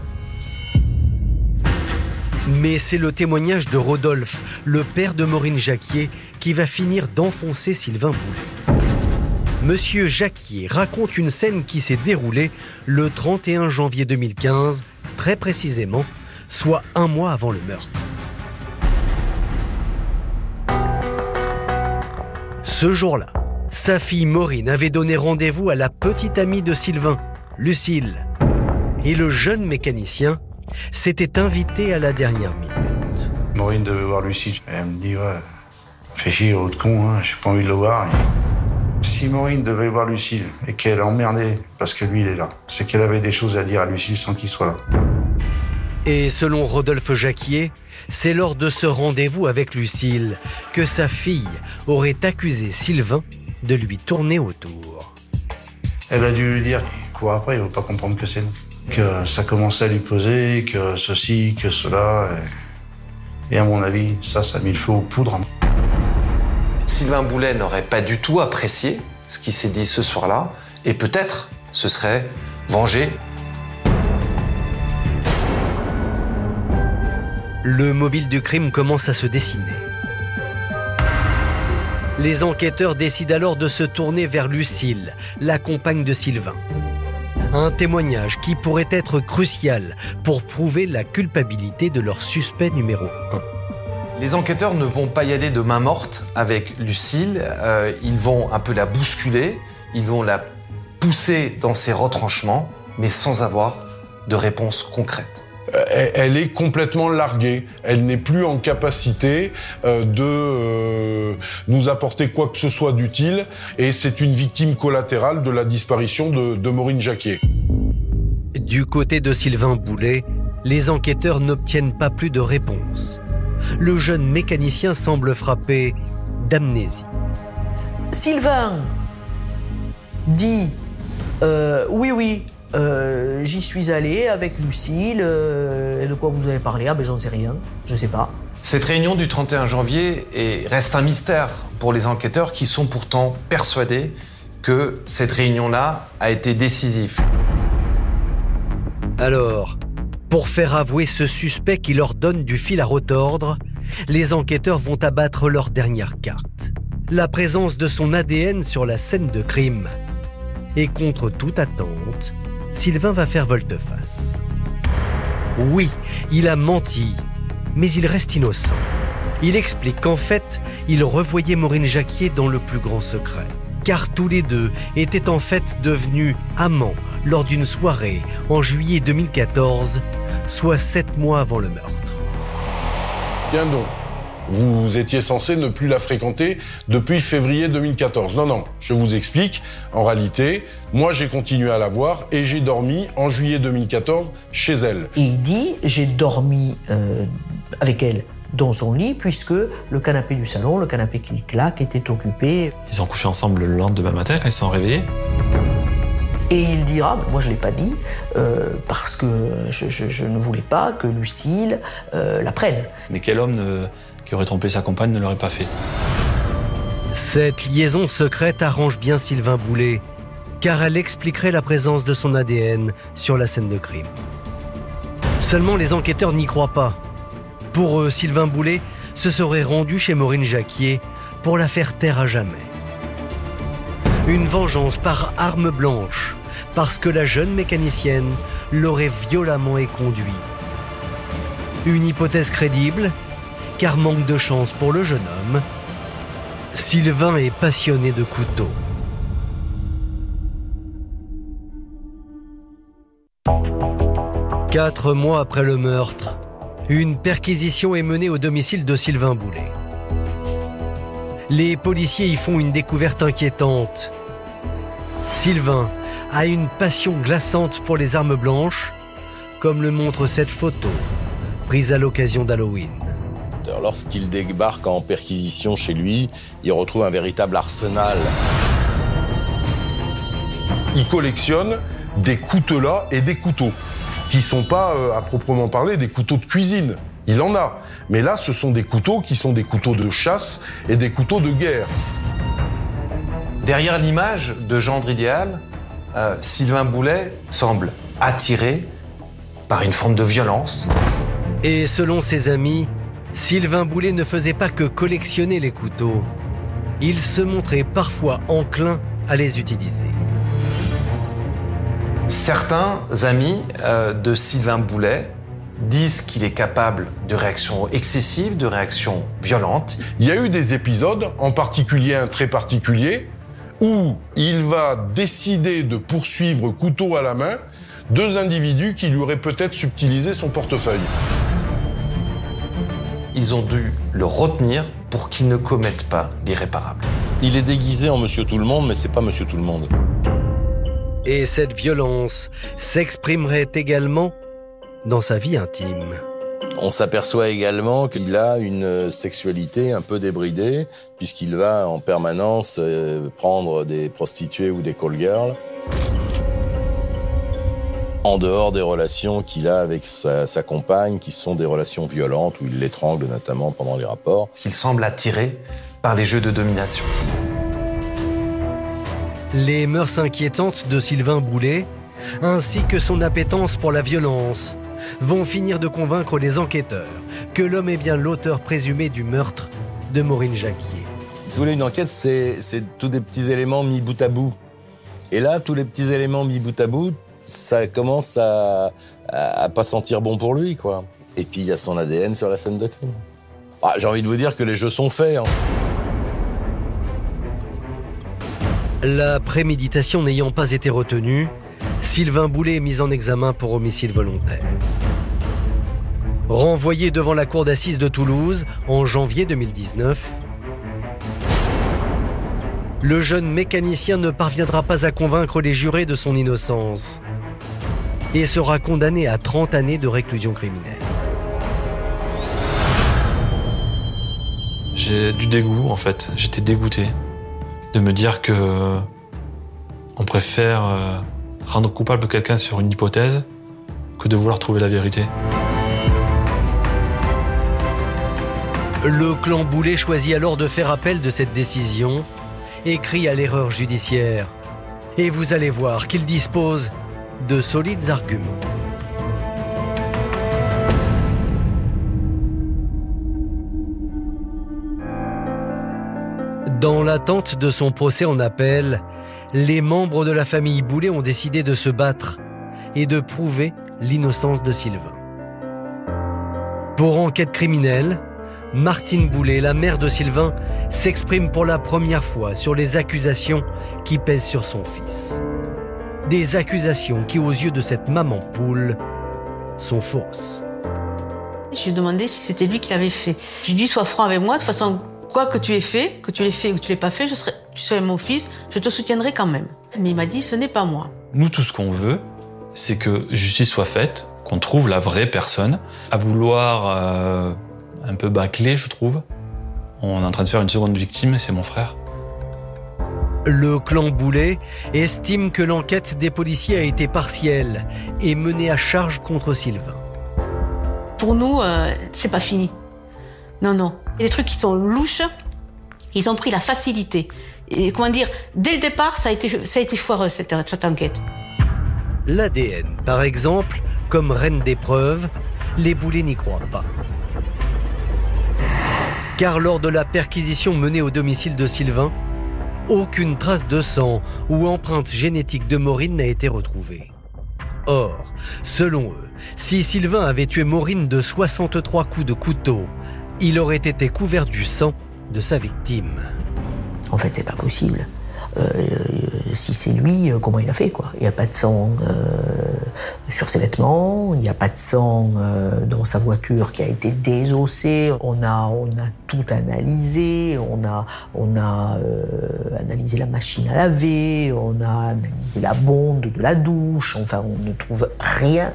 Mais c'est le témoignage de Rodolphe, le père de Maureen Jacquier, qui va finir d'enfoncer Sylvain Boulet. Monsieur Jacquier raconte une scène qui s'est déroulée le 31 janvier 2015, très précisément, soit un mois avant le meurtre. Ce jour-là, sa fille Maureen avait donné rendez-vous à la petite amie de Sylvain, Lucille. Et le jeune mécanicien s'était invité à la dernière minute. Maureen devait voir Lucille. Elle me dit, ouais, fais chier, autre con, hein, j'ai pas envie de le voir. Si Maureen devait voir Lucille et qu'elle emmerdait parce que lui, il est là, c'est qu'elle avait des choses à dire à Lucille sans qu'il soit là. Et selon Rodolphe Jacquier, c'est lors de ce rendez-vous avec Lucille que sa fille aurait accusé Sylvain de lui tourner autour. Elle a dû lui dire, court après, il ne veut pas comprendre que c'est nous. Que ça commençait à lui peser, que ceci, que cela. Et à mon avis, ça a mis le feu aux poudres. Sylvain Boulet n'aurait pas du tout apprécié ce qui s'est dit ce soir-là, et peut-être se serait vengé. Le mobile du crime commence à se dessiner. Les enquêteurs décident alors de se tourner vers Lucille, la compagne de Sylvain. Un témoignage qui pourrait être crucial pour prouver la culpabilité de leur suspect numéro 1. Les enquêteurs ne vont pas y aller de main morte avec Lucille, ils vont un peu la bousculer, ils vont la pousser dans ses retranchements, mais sans avoir de réponse concrète. Elle est complètement larguée. Elle n'est plus en capacité de nous apporter quoi que ce soit d'utile. Et c'est une victime collatérale de la disparition de Maureen Jacquier. Du côté de Sylvain Boulet, les enquêteurs n'obtiennent pas plus de réponse. Le jeune mécanicien semble frappé d'amnésie. Sylvain dit oui. J'y suis allé avec Lucille. Et de quoi vous avez parlé? Ah ben j'en sais rien, je sais pas. Cette réunion du 31 janvier reste un mystère pour les enquêteurs qui sont pourtant persuadés que cette réunion-là a été décisive. Alors, pour faire avouer ce suspect qui leur donne du fil à retordre, les enquêteurs vont abattre leur dernière carte. La présence de son ADN sur la scène de crime. Et contre toute attente, Sylvain va faire volte-face. Oui, il a menti, mais il reste innocent. Il explique qu'en fait, il revoyait Maureen Jacquier dans le plus grand secret. Car tous les deux étaient en fait devenus amants lors d'une soirée en juillet 2014, soit 7 mois avant le meurtre. Tiens donc, vous étiez censé ne plus la fréquenter depuis février 2014. Non, je vous explique. En réalité, moi j'ai continué à la voir et j'ai dormi en juillet 2014 chez elle. Et il dit, j'ai dormi avec elle dans son lit, puisque le canapé du salon, le canapé clic-clac, était occupé. Ils ont couché ensemble le lendemain matin quand ils se sont réveillés. Et il dira, moi je ne l'ai pas dit, parce que je ne voulais pas que Lucille la prenne. Mais quel homme qui aurait trompé sa compagne ne l'aurait pas fait? Cette liaison secrète arrange bien Sylvain Boulet, car elle expliquerait la présence de son ADN sur la scène de crime. Seulement les enquêteurs n'y croient pas. Pour eux, Sylvain Boulet se serait rendu chez Maureen Jacquier pour la faire taire à jamais. Une vengeance par arme blanche, parce que la jeune mécanicienne l'aurait violemment éconduit. Une hypothèse crédible, car manque de chance pour le jeune homme, Sylvain est passionné de couteaux. « 4 mois après le meurtre, une perquisition est menée au domicile de Sylvain Boulet. les policiers y font une découverte inquiétante. Sylvain a une passion glaçante pour les armes blanches, comme le montre cette photo, prise à l'occasion d'Halloween. Lorsqu'il débarque en perquisition chez lui, il retrouve un véritable arsenal. Il collectionne des coutelas et des couteaux, qui ne sont pas, à proprement parler, des couteaux de cuisine. Il en a. Mais là, ce sont des couteaux qui sont des couteaux de chasse et des couteaux de guerre. Derrière l'image de gendre idéal, Sylvain Boulet semble attiré par une forme de violence. Et selon ses amis, Sylvain Boulet ne faisait pas que collectionner les couteaux. Il se montrait parfois enclin à les utiliser. Certains amis de Sylvain Boulet disent qu'il est capable de réactions excessives, de réactions violentes. Il y a eu des épisodes, en particulier un très particulier, où il va décider de poursuivre couteau à la main 2 individus qui lui auraient peut-être subtilisé son portefeuille. Ils ont dû le retenir pour qu'il ne commette pas l'irréparable. Il est déguisé en Monsieur Tout-le-Monde, mais c'est pas Monsieur Tout-le-Monde. Et cette violence s'exprimerait également dans sa vie intime. On s'aperçoit également qu'il a une sexualité un peu débridée, puisqu'il va en permanence prendre des prostituées ou des call girls, en dehors des relations qu'il a avec sa compagne, qui sont des relations violentes, où il l'étrangle notamment pendant les rapports. Il semble attiré par les jeux de domination. Les mœurs inquiétantes de Sylvain Boulet, ainsi que son appétence pour la violence, vont finir de convaincre les enquêteurs que l'homme est bien l'auteur présumé du meurtre de Maureen Jacquier. Si vous voulez, une enquête, c'est tous des petits éléments mis bout à bout. Et là, tous les petits éléments mis bout à bout, ça commence à pas sentir bon pour lui, quoi. Et puis, il y a son ADN sur la scène de crime. Ah, j'ai envie de vous dire que les jeux sont faits, hein. La préméditation n'ayant pas été retenue, Sylvain Boulet est mis en examen pour homicide volontaire. Renvoyé devant la cour d'assises de Toulouse en janvier 2019, le jeune mécanicien ne parviendra pas à convaincre les jurés de son innocence et sera condamné à 30 années de réclusion criminelle. J'ai du dégoût, en fait. J'étais dégoûté de me dire que on préfère rendre coupable quelqu'un sur une hypothèse que de vouloir trouver la vérité. Le clan Boulet choisit alors de faire appel de cette décision et crie à l'erreur judiciaire. Et vous allez voir qu'il dispose de solides arguments. Dans l'attente de son procès en appel, les membres de la famille Boulet ont décidé de se battre et de prouver l'innocence de Sylvain. Pour enquête criminelle, Martine Boulet, la mère de Sylvain, s'exprime pour la première fois sur les accusations qui pèsent sur son fils. Des accusations qui, aux yeux de cette maman poule, sont fausses. Je lui ai demandé si c'était lui qui l'avait fait. Je lui ai dit, sois franc avec moi, de toute façon, quoi que tu aies fait, que tu l'aies fait ou que tu l'aies pas fait, tu serais mon fils, je te soutiendrai quand même. Mais il m'a dit, ce n'est pas moi. Nous, tout ce qu'on veut, c'est que justice soit faite, qu'on trouve la vraie personne. À vouloir un peu bâcler, je trouve, on est en train de faire une seconde victime, c'est mon frère. Le clan Boulet estime que l'enquête des policiers a été partielle et menée à charge contre Sylvain. Pour nous, c'est pas fini. Non, non. Et les trucs qui sont louches, ils ont pris la facilité. Et comment dire, dès le départ, ça a été foireux, cette enquête. L'ADN, par exemple, comme reine des preuves, les Boulets n'y croient pas. Car lors de la perquisition menée au domicile de Sylvain, aucune trace de sang ou empreinte génétique de Maureen n'a été retrouvée. Or, selon eux, si Sylvain avait tué Maureen de 63 coups de couteau, il aurait été couvert du sang de sa victime. En fait, c'est pas possible. si c'est lui, comment il a fait, quoi. Il n'y a pas de sang sur ses vêtements, il n'y a pas de sang dans sa voiture qui a été désossée. On a tout analysé, on a analysé la machine à laver, on a analysé la bonde de la douche, enfin on ne trouve rien.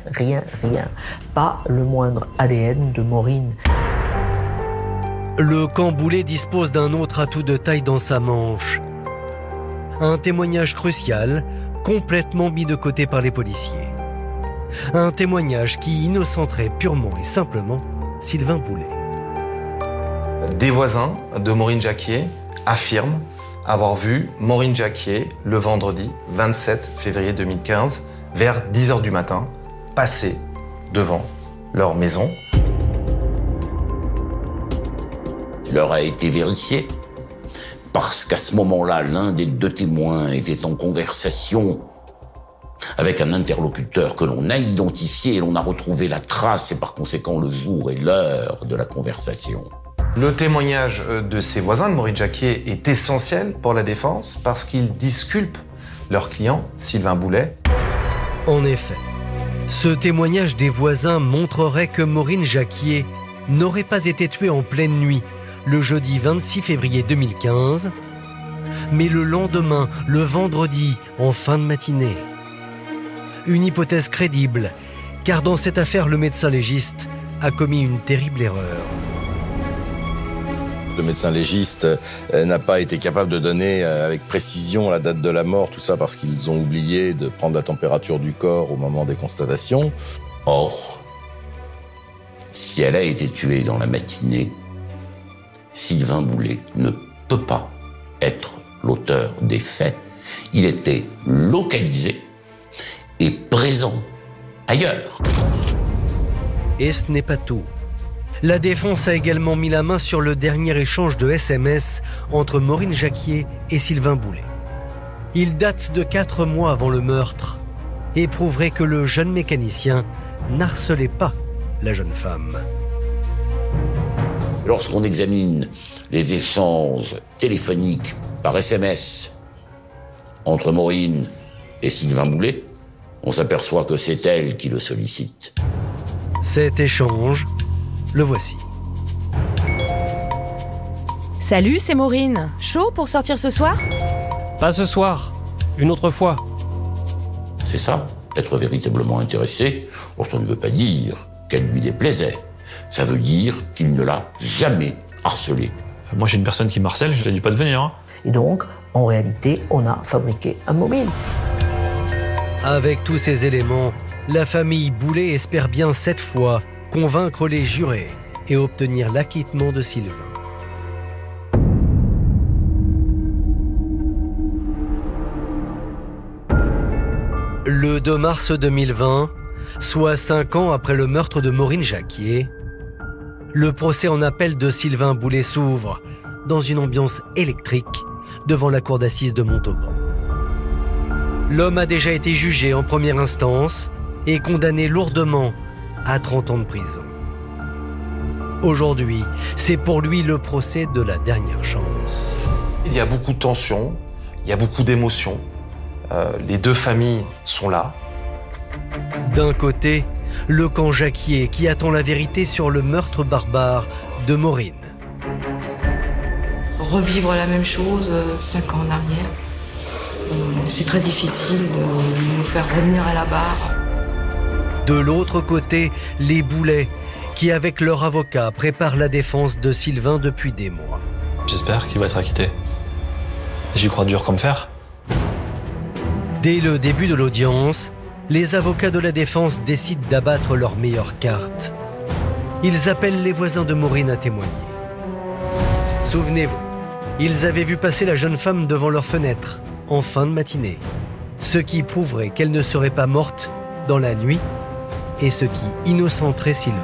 Pas le moindre ADN de Maureen. Le camp Boulet dispose d'un autre atout de taille dans sa manche. Un témoignage crucial, complètement mis de côté par les policiers. Un témoignage qui innocenterait purement et simplement Sylvain Boulet. Des voisins de Maureen Jacquier affirment avoir vu Maureen Jacquier le vendredi 27 février 2015 vers 10h du matin passer devant leur maison. Il leur a été vérifié parce qu'à ce moment-là, l'un des deux témoins était en conversation avec un interlocuteur que l'on a identifié et l'on a retrouvé la trace et par conséquent le jour et l'heure de la conversation. Le témoignage de ces voisins de Maureen Jacquier est essentiel pour la défense parce qu'il disculpe leur client, Sylvain Boulet. En effet, ce témoignage des voisins montrerait que Maureen Jacquier n'aurait pas été tuée en pleine nuit, le jeudi 26 février 2015, mais le lendemain, le vendredi, en fin de matinée. Une hypothèse crédible, car dans cette affaire, le médecin légiste a commis une terrible erreur. Le médecin légiste n'a pas été capable de donner avec précision la date de la mort, tout ça parce qu'ils ont oublié de prendre la température du corps au moment des constatations. Or, si elle a été tuée dans la matinée, Sylvain Boulet ne peut pas être l'auteur des faits. Il était localisé et présent ailleurs. Et ce n'est pas tout. La défense a également mis la main sur le dernier échange de SMS entre Maureen Jacquier et Sylvain Boulet. Il date de 4 mois avant le meurtre et prouverait que le jeune mécanicien n'harcelait pas la jeune femme. Lorsqu'on examine les échanges téléphoniques par SMS entre Maureen et Sylvain Boulet, on s'aperçoit que c'est elle qui le sollicite. Cet échange, le voici. Salut, c'est Maureen. Chaud pour sortir ce soir? Pas ce soir, une autre fois. C'est ça, être véritablement intéressé. Or, ça ne veut pas dire qu'elle lui déplaisait. Ça veut dire qu'il ne l'a jamais harcelée. Moi, j'ai une personne qui m'harcèle, je ne lui ai dit pas de venir. Hein. Et donc, en réalité, on a fabriqué un mobile. Avec tous ces éléments, la famille Boulet espère bien cette fois convaincre les jurés et obtenir l'acquittement de Sylvain. Le 2 mars 2020, soit 5 ans après le meurtre de Maureen Jacquier, le procès en appel de Sylvain Boulet s'ouvre dans une ambiance électrique devant la cour d'assises de Montauban. L'homme a déjà été jugé en première instance et condamné lourdement à 30 ans de prison. Aujourd'hui, c'est pour lui le procès de la dernière chance. Il y a beaucoup de tensions, il y a beaucoup d'émotions. Les deux familles sont là. D'un côté, le camp Jacquier qui attend la vérité sur le meurtre barbare de Maureen. Revivre la même chose 5 ans en arrière, c'est très difficile de nous faire revenir à la barre. De l'autre côté, les Boulets qui, avec leur avocat, préparent la défense de Sylvain depuis des mois. J'espère qu'il va être acquitté. J'y crois dur comme fer. Dès le début de l'audience, les avocats de la défense décident d'abattre leurs meilleures cartes. Ils appellent les voisins de Maureen à témoigner. Souvenez-vous, ils avaient vu passer la jeune femme devant leur fenêtre, en fin de matinée, ce qui prouverait qu'elle ne serait pas morte dans la nuit et ce qui innocenterait Sylvain.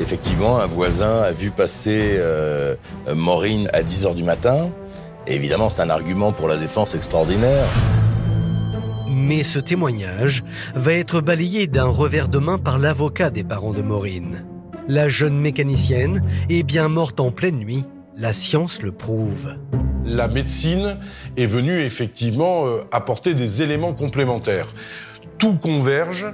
Effectivement, un voisin a vu passer Maureen à 10h du matin. Et évidemment, c'est un argument pour la défense extraordinaire. Mais ce témoignage va être balayé d'un revers de main par l'avocat des parents de Maureen. La jeune mécanicienne est bien morte en pleine nuit, la science le prouve. la médecine est venue effectivement apporter des éléments complémentaires. Tout converge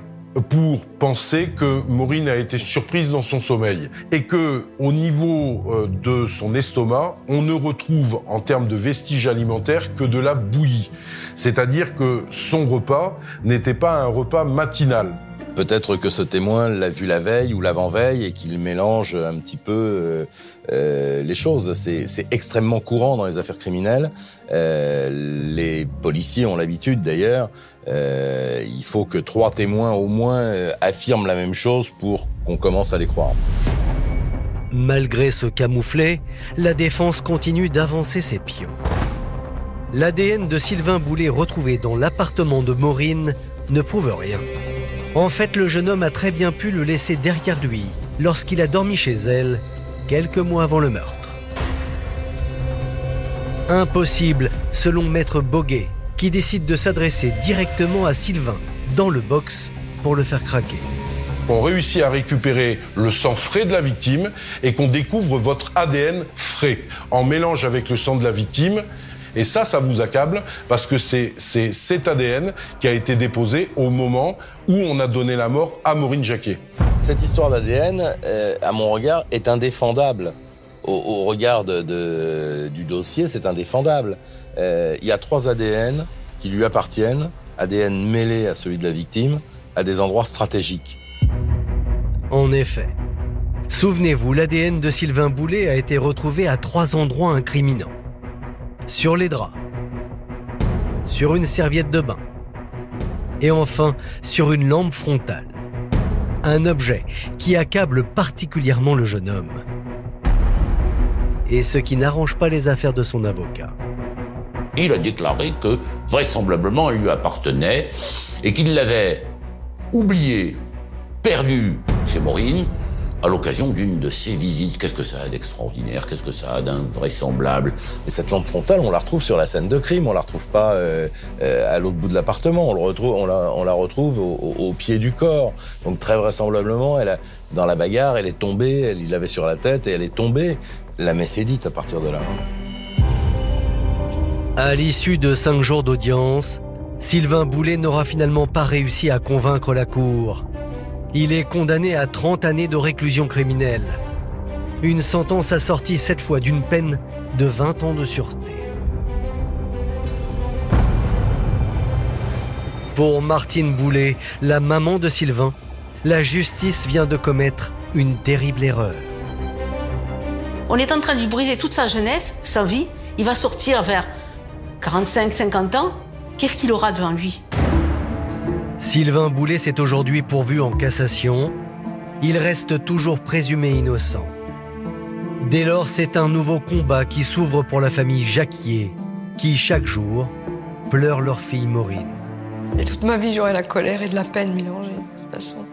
pour penser que Maureen a été surprise dans son sommeil et que, au niveau de son estomac, on ne retrouve en termes de vestiges alimentaires que de la bouillie. C'est-à-dire que son repas n'était pas un repas matinal. Peut-être que ce témoin l'a vu la veille ou l'avant-veille et qu'il mélange un petit peu les choses. C'est extrêmement courant dans les affaires criminelles. Les policiers ont l'habitude d'ailleurs. Il faut que 3 témoins au moins affirment la même chose pour qu'on commence à les croire. Malgré ce camouflet, la défense continue d'avancer ses pions. L'ADN de Sylvain Boulet retrouvé dans l'appartement de Maureen ne prouve rien. En fait, le jeune homme a très bien pu le laisser derrière lui lorsqu'il a dormi chez elle quelques mois avant le meurtre. Impossible, selon Maître Boguet, qui décide de s'adresser directement à Sylvain dans le box pour le faire craquer. On réussit à récupérer le sang frais de la victime et qu'on découvre votre ADN frais, en mélange avec le sang de la victime. Et ça vous accable parce que c'est cet ADN qui a été déposé au moment où on a donné la mort à Maureen Jacquier. Cette histoire d'ADN, à mon regard, est indéfendable. Au regard du dossier, c'est indéfendable. Il y a 3 ADN qui lui appartiennent, ADN mêlés à celui de la victime, à des endroits stratégiques. En effet. Souvenez-vous, l'ADN de Sylvain Boulet a été retrouvé à 3 endroits incriminants. Sur les draps, sur une serviette de bain et enfin sur une lampe frontale. Un objet qui accable particulièrement le jeune homme. Et ce qui n'arrange pas les affaires de son avocat. Il a déclaré que vraisemblablement elle lui appartenait et qu'il l'avait oublié, perdu chez Maureen à l'occasion d'une de ses visites. Qu'est-ce que ça a d'extraordinaire? Qu'est-ce que ça a d'invraisemblable? Et cette lampe frontale, on la retrouve sur la scène de crime, on la retrouve pas à l'autre bout de l'appartement, on la retrouve au pied du corps. Donc très vraisemblablement, dans la bagarre, elle est tombée, il l'avait sur la tête et elle est tombée. La messe est dite à partir de là. À l'issue de 5 jours d'audience, Sylvain Boulet n'aura finalement pas réussi à convaincre la cour. Il est condamné à 30 années de réclusion criminelle. Une sentence assortie cette fois d'une peine de 20 ans de sûreté. Pour Martine Boulet, la maman de Sylvain, la justice vient de commettre une terrible erreur. On est en train de lui briser toute sa jeunesse, sa vie. Il va sortir vers 45-50 ans. Qu'est-ce qu'il aura devant lui ? Sylvain Boulet s'est aujourd'hui pourvu en cassation. Il reste toujours présumé innocent. Dès lors, c'est un nouveau combat qui s'ouvre pour la famille Jacquier, qui, chaque jour, pleure leur fille Maureen. Et toute ma vie, j'aurai la colère et de la peine mélangées, de toute façon.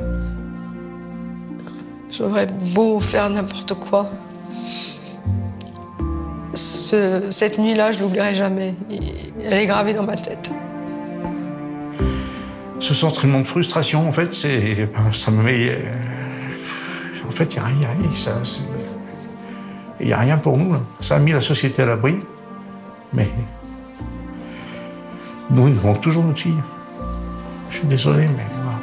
J'aurais beau faire n'importe quoi. Cette nuit-là, je l'oublierai jamais. Elle est gravée dans ma tête. Ce sentiment de frustration, en fait, ça me met... En fait, il n'y a rien pour nous. Là. Ça a mis la société à l'abri, mais nous, il nous manque toujours notre fille. Je suis désolé, mais voilà.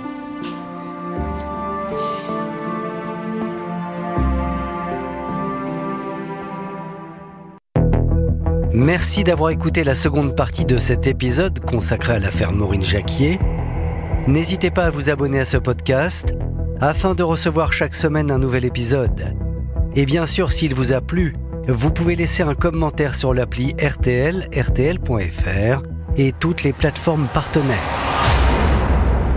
Merci d'avoir écouté la seconde partie de cet épisode consacré à l'affaire Maureen Jacquier. N'hésitez pas à vous abonner à ce podcast afin de recevoir chaque semaine un nouvel épisode. Et bien sûr, s'il vous a plu, vous pouvez laisser un commentaire sur l'appli RTL, rtl.fr et toutes les plateformes partenaires.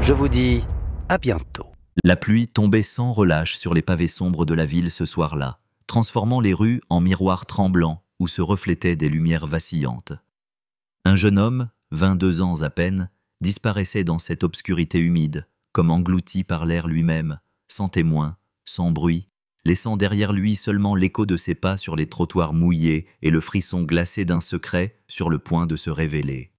Je vous dis à bientôt. La pluie tombait sans relâche sur les pavés sombres de la ville ce soir-là, transformant les rues en miroirs tremblants où se reflétaient des lumières vacillantes. Un jeune homme, 22 ans à peine, disparaissait dans cette obscurité humide, comme englouti par l'air lui-même, sans témoin, sans bruit, laissant derrière lui seulement l'écho de ses pas sur les trottoirs mouillés et le frisson glacé d'un secret sur le point de se révéler.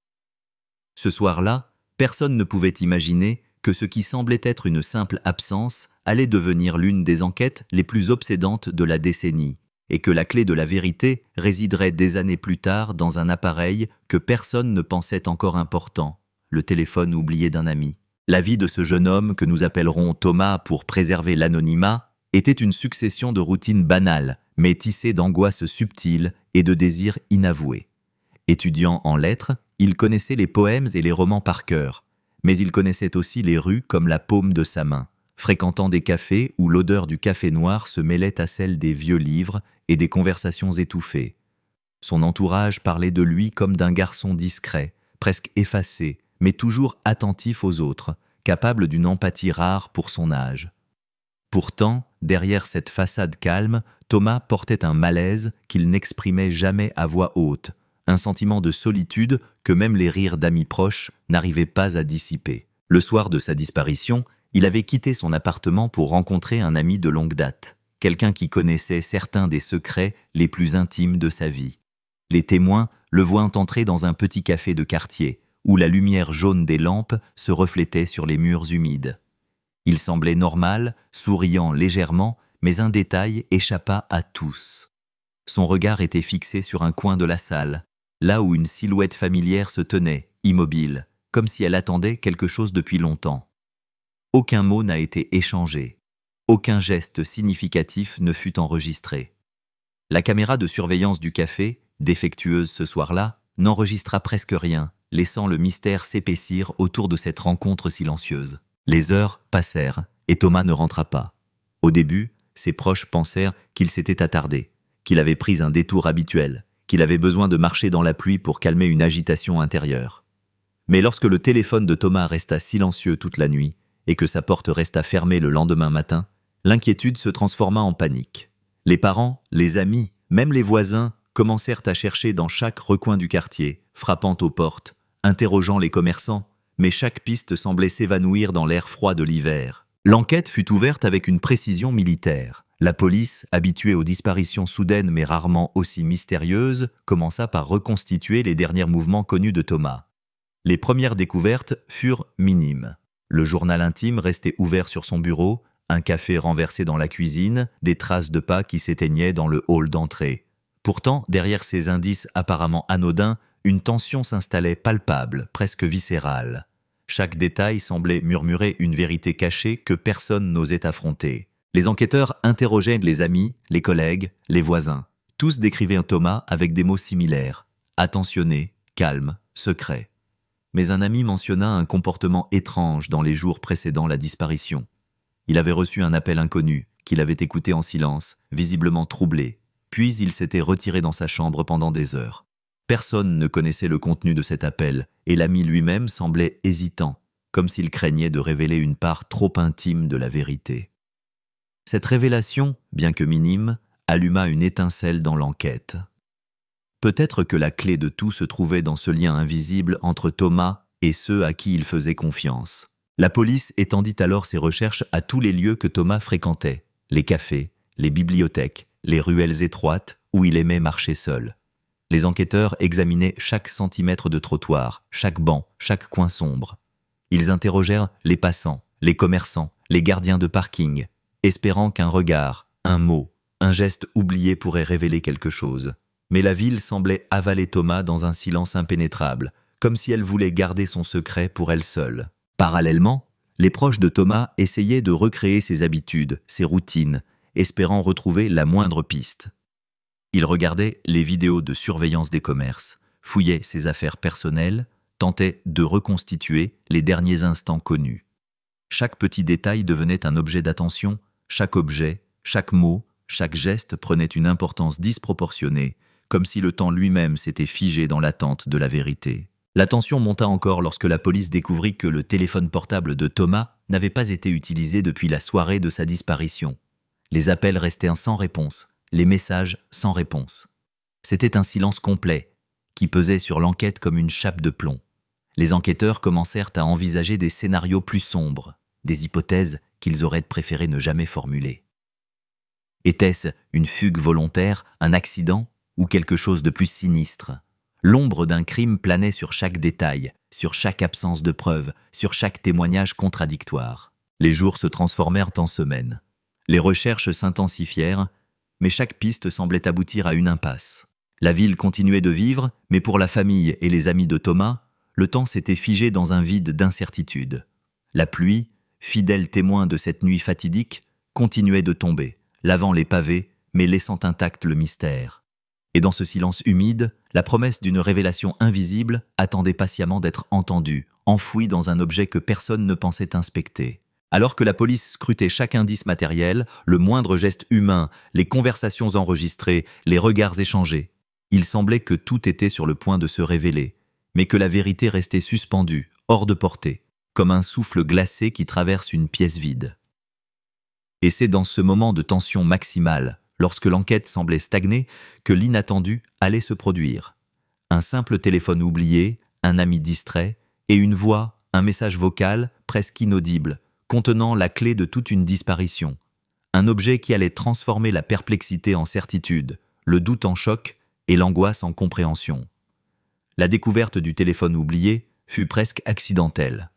Ce soir-là, personne ne pouvait imaginer que ce qui semblait être une simple absence allait devenir l'une des enquêtes les plus obsédantes de la décennie, et que la clé de la vérité résiderait des années plus tard dans un appareil que personne ne pensait encore important, le téléphone oublié d'un ami. La vie de ce jeune homme, que nous appellerons Thomas pour préserver l'anonymat, était une succession de routines banales, mais tissées d'angoisses subtiles et de désirs inavoués. Étudiant en lettres, il connaissait les poèmes et les romans par cœur, mais il connaissait aussi les rues comme la paume de sa main, fréquentant des cafés où l'odeur du café noir se mêlait à celle des vieux livres et des conversations étouffées. Son entourage parlait de lui comme d'un garçon discret, presque effacé, mais toujours attentif aux autres, capable d'une empathie rare pour son âge. Pourtant, derrière cette façade calme, Thomas portait un malaise qu'il n'exprimait jamais à voix haute, un sentiment de solitude que même les rires d'amis proches n'arrivaient pas à dissiper. Le soir de sa disparition, il avait quitté son appartement pour rencontrer un ami de longue date, quelqu'un qui connaissait certains des secrets les plus intimes de sa vie. Les témoins le voient entrer dans un petit café de quartier, où la lumière jaune des lampes se reflétait sur les murs humides. Il semblait normal, souriant légèrement, mais un détail échappa à tous. Son regard était fixé sur un coin de la salle, là où une silhouette familière se tenait, immobile, comme si elle attendait quelque chose depuis longtemps. Aucun mot n'a été échangé. Aucun geste significatif ne fut enregistré. La caméra de surveillance du café, défectueuse ce soir-là, n'enregistra presque rien, laissant le mystère s'épaissir autour de cette rencontre silencieuse. Les heures passèrent, et Thomas ne rentra pas. Au début, ses proches pensèrent qu'il s'était attardé, qu'il avait pris un détour habituel, qu'il avait besoin de marcher dans la pluie pour calmer une agitation intérieure. Mais lorsque le téléphone de Thomas resta silencieux toute la nuit, et que sa porte resta fermée le lendemain matin, l'inquiétude se transforma en panique. Les parents, les amis, même les voisins commencèrent à chercher dans chaque recoin du quartier, frappant aux portes, interrogeant les commerçants, mais chaque piste semblait s'évanouir dans l'air froid de l'hiver. L'enquête fut ouverte avec une précision militaire. La police, habituée aux disparitions soudaines mais rarement aussi mystérieuses, commença par reconstituer les derniers mouvements connus de Thomas. Les premières découvertes furent minimes. Le journal intime restait ouvert sur son bureau, un café renversé dans la cuisine, des traces de pas qui s'éteignaient dans le hall d'entrée. Pourtant, derrière ces indices apparemment anodins, une tension s'installait palpable, presque viscérale. Chaque détail semblait murmurer une vérité cachée que personne n'osait affronter. Les enquêteurs interrogeaient les amis, les collègues, les voisins. Tous décrivaient Thomas avec des mots similaires. Attentionné, calme, secret. Mais un ami mentionna un comportement étrange dans les jours précédant la disparition. Il avait reçu un appel inconnu, qu'il avait écouté en silence, visiblement troublé. Puis il s'était retiré dans sa chambre pendant des heures. Personne ne connaissait le contenu de cet appel, et l'ami lui-même semblait hésitant, comme s'il craignait de révéler une part trop intime de la vérité. Cette révélation, bien que minime, alluma une étincelle dans l'enquête. Peut-être que la clé de tout se trouvait dans ce lien invisible entre Thomas et ceux à qui il faisait confiance. La police étendit alors ses recherches à tous les lieux que Thomas fréquentait, les cafés, les bibliothèques, les ruelles étroites où il aimait marcher seul. Les enquêteurs examinaient chaque centimètre de trottoir, chaque banc, chaque coin sombre. Ils interrogèrent les passants, les commerçants, les gardiens de parking, espérant qu'un regard, un mot, un geste oublié pourrait révéler quelque chose. Mais la ville semblait avaler Thomas dans un silence impénétrable, comme si elle voulait garder son secret pour elle seule. Parallèlement, les proches de Thomas essayaient de recréer ses habitudes, ses routines, espérant retrouver la moindre piste. Ils regardaient les vidéos de surveillance des commerces, fouillaient ses affaires personnelles, tentaient de reconstituer les derniers instants connus. Chaque petit détail devenait un objet d'attention, chaque objet, chaque mot, chaque geste prenait une importance disproportionnée, comme si le temps lui-même s'était figé dans l'attente de la vérité. La tension monta encore lorsque la police découvrit que le téléphone portable de Thomas n'avait pas été utilisé depuis la soirée de sa disparition. Les appels restaient sans réponse, les messages sans réponse. C'était un silence complet, qui pesait sur l'enquête comme une chape de plomb. Les enquêteurs commencèrent à envisager des scénarios plus sombres, des hypothèses qu'ils auraient préféré ne jamais formuler. Était-ce une fugue volontaire, un accident ou quelque chose de plus sinistre? L'ombre d'un crime planait sur chaque détail, sur chaque absence de preuves, sur chaque témoignage contradictoire. Les jours se transformèrent en semaines. Les recherches s'intensifièrent, mais chaque piste semblait aboutir à une impasse. La ville continuait de vivre, mais pour la famille et les amis de Thomas, le temps s'était figé dans un vide d'incertitude. La pluie, fidèle témoin de cette nuit fatidique, continuait de tomber, lavant les pavés, mais laissant intact le mystère. Et dans ce silence humide, la promesse d'une révélation invisible attendait patiemment d'être entendue, enfouie dans un objet que personne ne pensait inspecter. Alors que la police scrutait chaque indice matériel, le moindre geste humain, les conversations enregistrées, les regards échangés, il semblait que tout était sur le point de se révéler, mais que la vérité restait suspendue, hors de portée, comme un souffle glacé qui traverse une pièce vide. Et c'est dans ce moment de tension maximale, lorsque l'enquête semblait stagner, que l'inattendu allait se produire. Un simple téléphone oublié, un ami distrait, et une voix, un message vocal, presque inaudible, contenant la clé de toute une disparition. Un objet qui allait transformer la perplexité en certitude, le doute en choc et l'angoisse en compréhension. La découverte du téléphone oublié fut presque accidentelle.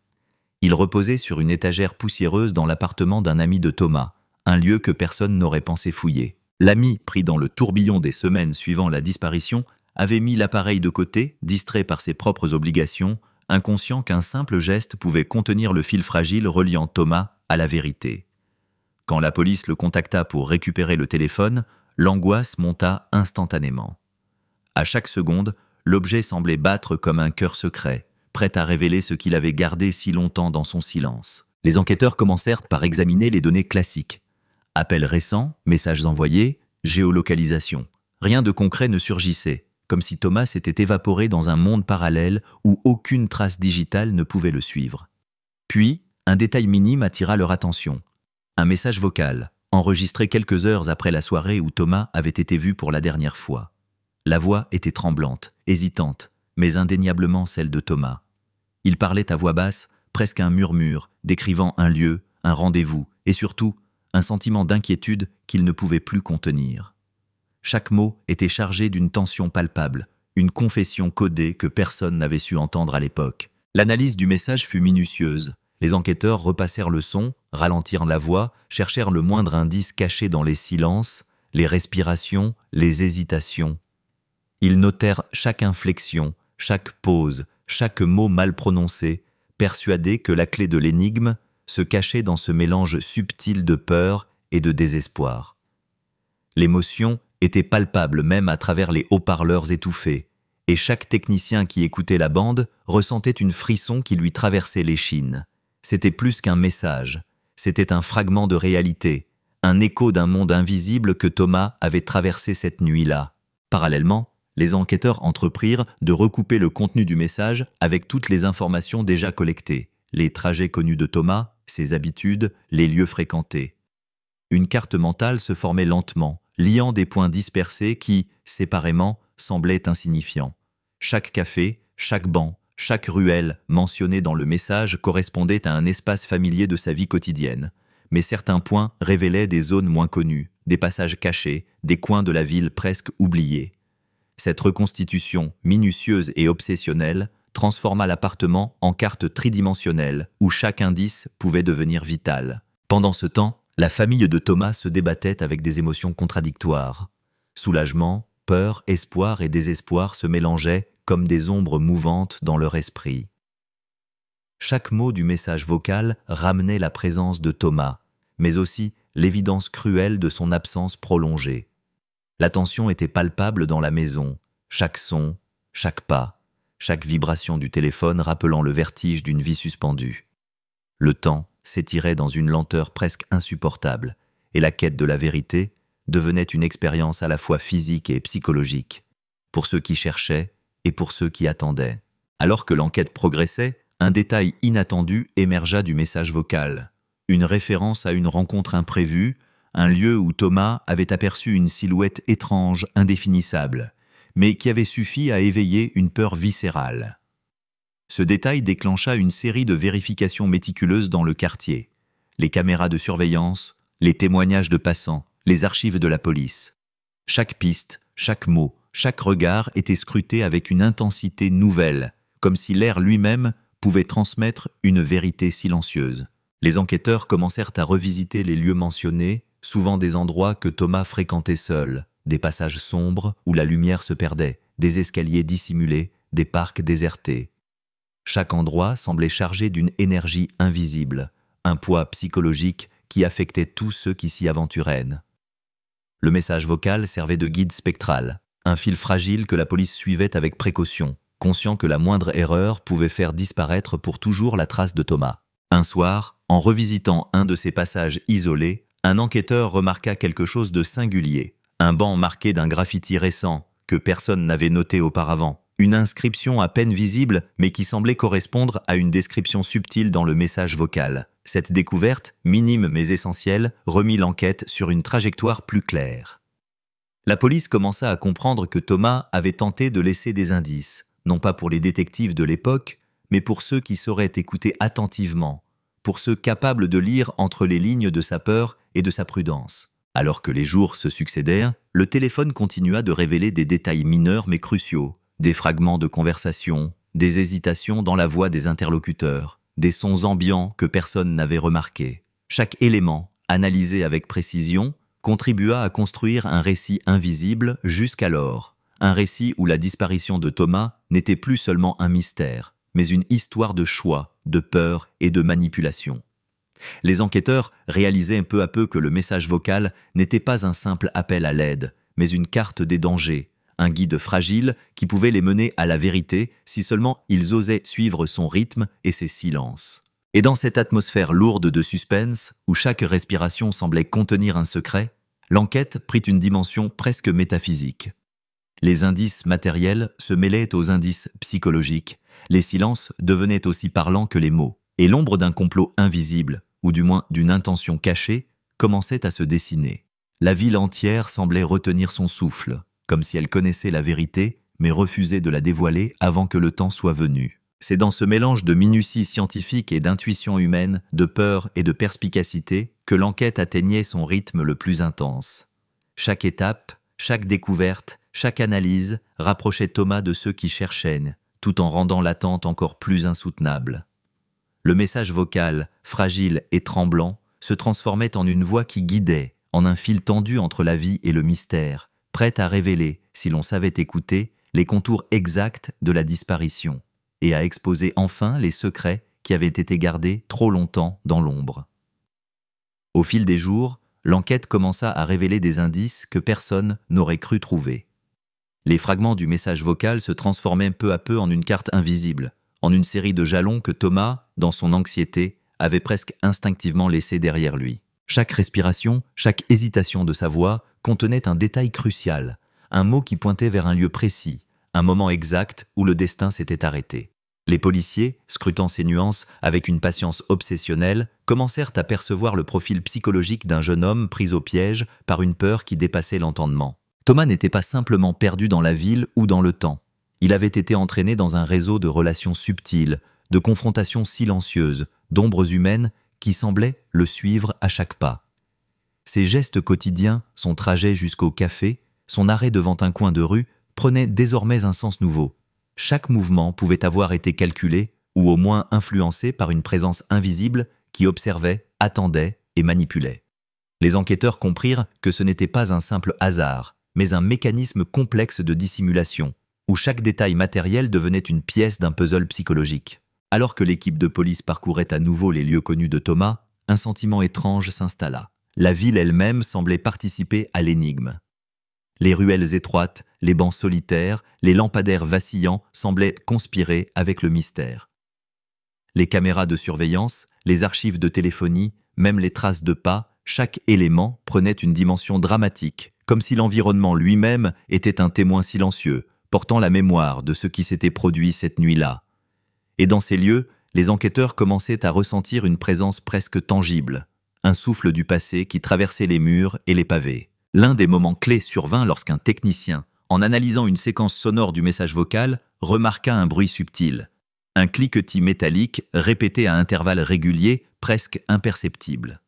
Il reposait sur une étagère poussiéreuse dans l'appartement d'un ami de Thomas, un lieu que personne n'aurait pensé fouiller. L'ami, pris dans le tourbillon des semaines suivant la disparition, avait mis l'appareil de côté, distrait par ses propres obligations, inconscient qu'un simple geste pouvait contenir le fil fragile reliant Thomas à la vérité. Quand la police le contacta pour récupérer le téléphone, l'angoisse monta instantanément. À chaque seconde, l'objet semblait battre comme un cœur secret, prêt à révéler ce qu'il avait gardé si longtemps dans son silence. Les enquêteurs commencèrent par examiner les données classiques. Appels récents, messages envoyés, géolocalisation. Rien de concret ne surgissait, comme si Thomas s'était évaporé dans un monde parallèle où aucune trace digitale ne pouvait le suivre. Puis, un détail minime attira leur attention. Un message vocal, enregistré quelques heures après la soirée où Thomas avait été vu pour la dernière fois. La voix était tremblante, hésitante, mais indéniablement celle de Thomas. Il parlait à voix basse, presque un murmure, décrivant un lieu, un rendez-vous, et surtout, un sentiment d'inquiétude qu'il ne pouvait plus contenir. Chaque mot était chargé d'une tension palpable, une confession codée que personne n'avait su entendre à l'époque. L'analyse du message fut minutieuse. Les enquêteurs repassèrent le son, ralentirent la voix, cherchèrent le moindre indice caché dans les silences, les respirations, les hésitations. Ils notèrent chaque inflexion, chaque pause, chaque mot mal prononcé, persuadés que la clé de l'énigme se cachait dans ce mélange subtil de peur et de désespoir. L'émotion était palpable même à travers les haut-parleurs étouffés, et chaque technicien qui écoutait la bande ressentait une frisson qui lui traversait l'échine. C'était plus qu'un message, c'était un fragment de réalité, un écho d'un monde invisible que Thomas avait traversé cette nuit-là. Parallèlement, les enquêteurs entreprirent de recouper le contenu du message avec toutes les informations déjà collectées, les trajets connus de Thomas, ses habitudes, les lieux fréquentés. Une carte mentale se formait lentement, liant des points dispersés qui, séparément, semblaient insignifiants. Chaque café, chaque banc, chaque ruelle mentionnée dans le message correspondait à un espace familier de sa vie quotidienne, mais certains points révélaient des zones moins connues, des passages cachés, des coins de la ville presque oubliés. Cette reconstitution minutieuse et obsessionnelle transforma l'appartement en carte tridimensionnelle où chaque indice pouvait devenir vital. Pendant ce temps, la famille de Thomas se débattait avec des émotions contradictoires. Soulagement, peur, espoir et désespoir se mélangeaient comme des ombres mouvantes dans leur esprit. Chaque mot du message vocal ramenait la présence de Thomas, mais aussi l'évidence cruelle de son absence prolongée. La tension était palpable dans la maison, chaque son, chaque pas, chaque vibration du téléphone rappelant le vertige d'une vie suspendue. Le temps s'étirait dans une lenteur presque insupportable, et la quête de la vérité devenait une expérience à la fois physique et psychologique, pour ceux qui cherchaient et pour ceux qui attendaient. Alors que l'enquête progressait, un détail inattendu émergea du message vocal, une référence à une rencontre imprévue, un lieu où Thomas avait aperçu une silhouette étrange, indéfinissable, mais qui avait suffi à éveiller une peur viscérale. Ce détail déclencha une série de vérifications méticuleuses dans le quartier. Les caméras de surveillance, les témoignages de passants, les archives de la police. Chaque piste, chaque mot, chaque regard était scruté avec une intensité nouvelle, comme si l'air lui-même pouvait transmettre une vérité silencieuse. Les enquêteurs commencèrent à revisiter les lieux mentionnés, souvent des endroits que Thomas fréquentait seul, des passages sombres où la lumière se perdait, des escaliers dissimulés, des parcs désertés. Chaque endroit semblait chargé d'une énergie invisible, un poids psychologique qui affectait tous ceux qui s'y aventuraient. Le message vocal servait de guide spectral, un fil fragile que la police suivait avec précaution, conscient que la moindre erreur pouvait faire disparaître pour toujours la trace de Thomas. Un soir, en revisitant un de ces passages isolés, un enquêteur remarqua quelque chose de singulier. Un banc marqué d'un graffiti récent que personne n'avait noté auparavant. Une inscription à peine visible mais qui semblait correspondre à une description subtile dans le message vocal. Cette découverte, minime mais essentielle, remit l'enquête sur une trajectoire plus claire. La police commença à comprendre que Thomas avait tenté de laisser des indices, non pas pour les détectives de l'époque, mais pour ceux qui sauraient écouter attentivement, pour ceux capables de lire entre les lignes de sa peur et de sa prudence. Alors que les jours se succédèrent, le téléphone continua de révéler des détails mineurs mais cruciaux, des fragments de conversation, des hésitations dans la voix des interlocuteurs, des sons ambiants que personne n'avait remarqués. Chaque élément, analysé avec précision, contribua à construire un récit invisible jusqu'alors, un récit où la disparition de Thomas n'était plus seulement un mystère, mais une histoire de choix, de peur et de manipulation. Les enquêteurs réalisaient peu à peu que le message vocal n'était pas un simple appel à l'aide, mais une carte des dangers, un guide fragile qui pouvait les mener à la vérité si seulement ils osaient suivre son rythme et ses silences. Et dans cette atmosphère lourde de suspense, où chaque respiration semblait contenir un secret, l'enquête prit une dimension presque métaphysique. Les indices matériels se mêlaient aux indices psychologiques, les silences devenaient aussi parlants que les mots, et l'ombre d'un complot invisible, ou du moins d'une intention cachée, commençait à se dessiner. La ville entière semblait retenir son souffle, comme si elle connaissait la vérité, mais refusait de la dévoiler avant que le temps soit venu. C'est dans ce mélange de minutie scientifique et d'intuition humaine, de peur et de perspicacité, que l'enquête atteignait son rythme le plus intense. Chaque étape, chaque découverte, chaque analyse rapprochait Thomas de ceux qui cherchaient, tout en rendant l'attente encore plus insoutenable. Le message vocal, fragile et tremblant, se transformait en une voix qui guidait, en un fil tendu entre la vie et le mystère, prête à révéler, si l'on savait écouter, les contours exacts de la disparition, et à exposer enfin les secrets qui avaient été gardés trop longtemps dans l'ombre. Au fil des jours, l'enquête commença à révéler des indices que personne n'aurait cru trouver. Les fragments du message vocal se transformaient peu à peu en une carte invisible, en une série de jalons que Thomas, dans son anxiété, avait presque instinctivement laissés derrière lui. Chaque respiration, chaque hésitation de sa voix contenait un détail crucial, un mot qui pointait vers un lieu précis, un moment exact où le destin s'était arrêté. Les policiers, scrutant ces nuances avec une patience obsessionnelle, commencèrent à percevoir le profil psychologique d'un jeune homme pris au piège par une peur qui dépassait l'entendement. Thomas n'était pas simplement perdu dans la ville ou dans le temps. Il avait été entraîné dans un réseau de relations subtiles, de confrontations silencieuses, d'ombres humaines qui semblaient le suivre à chaque pas. Ses gestes quotidiens, son trajet jusqu'au café, son arrêt devant un coin de rue, prenaient désormais un sens nouveau. Chaque mouvement pouvait avoir été calculé ou au moins influencé par une présence invisible qui observait, attendait et manipulait. Les enquêteurs comprirent que ce n'était pas un simple hasard, mais un mécanisme complexe de dissimulation, où chaque détail matériel devenait une pièce d'un puzzle psychologique. Alors que l'équipe de police parcourait à nouveau les lieux connus de Thomas, un sentiment étrange s'installa. La ville elle-même semblait participer à l'énigme. Les ruelles étroites, les bancs solitaires, les lampadaires vacillants semblaient conspirer avec le mystère. Les caméras de surveillance, les archives de téléphonie, même les traces de pas, chaque élément prenait une dimension dramatique, comme si l'environnement lui-même était un témoin silencieux, portant la mémoire de ce qui s'était produit cette nuit-là. Et dans ces lieux, les enquêteurs commençaient à ressentir une présence presque tangible, un souffle du passé qui traversait les murs et les pavés. L'un des moments clés survint lorsqu'un technicien, en analysant une séquence sonore du message vocal, remarqua un bruit subtil. Un cliquetis métallique répété à intervalles réguliers, presque imperceptibles.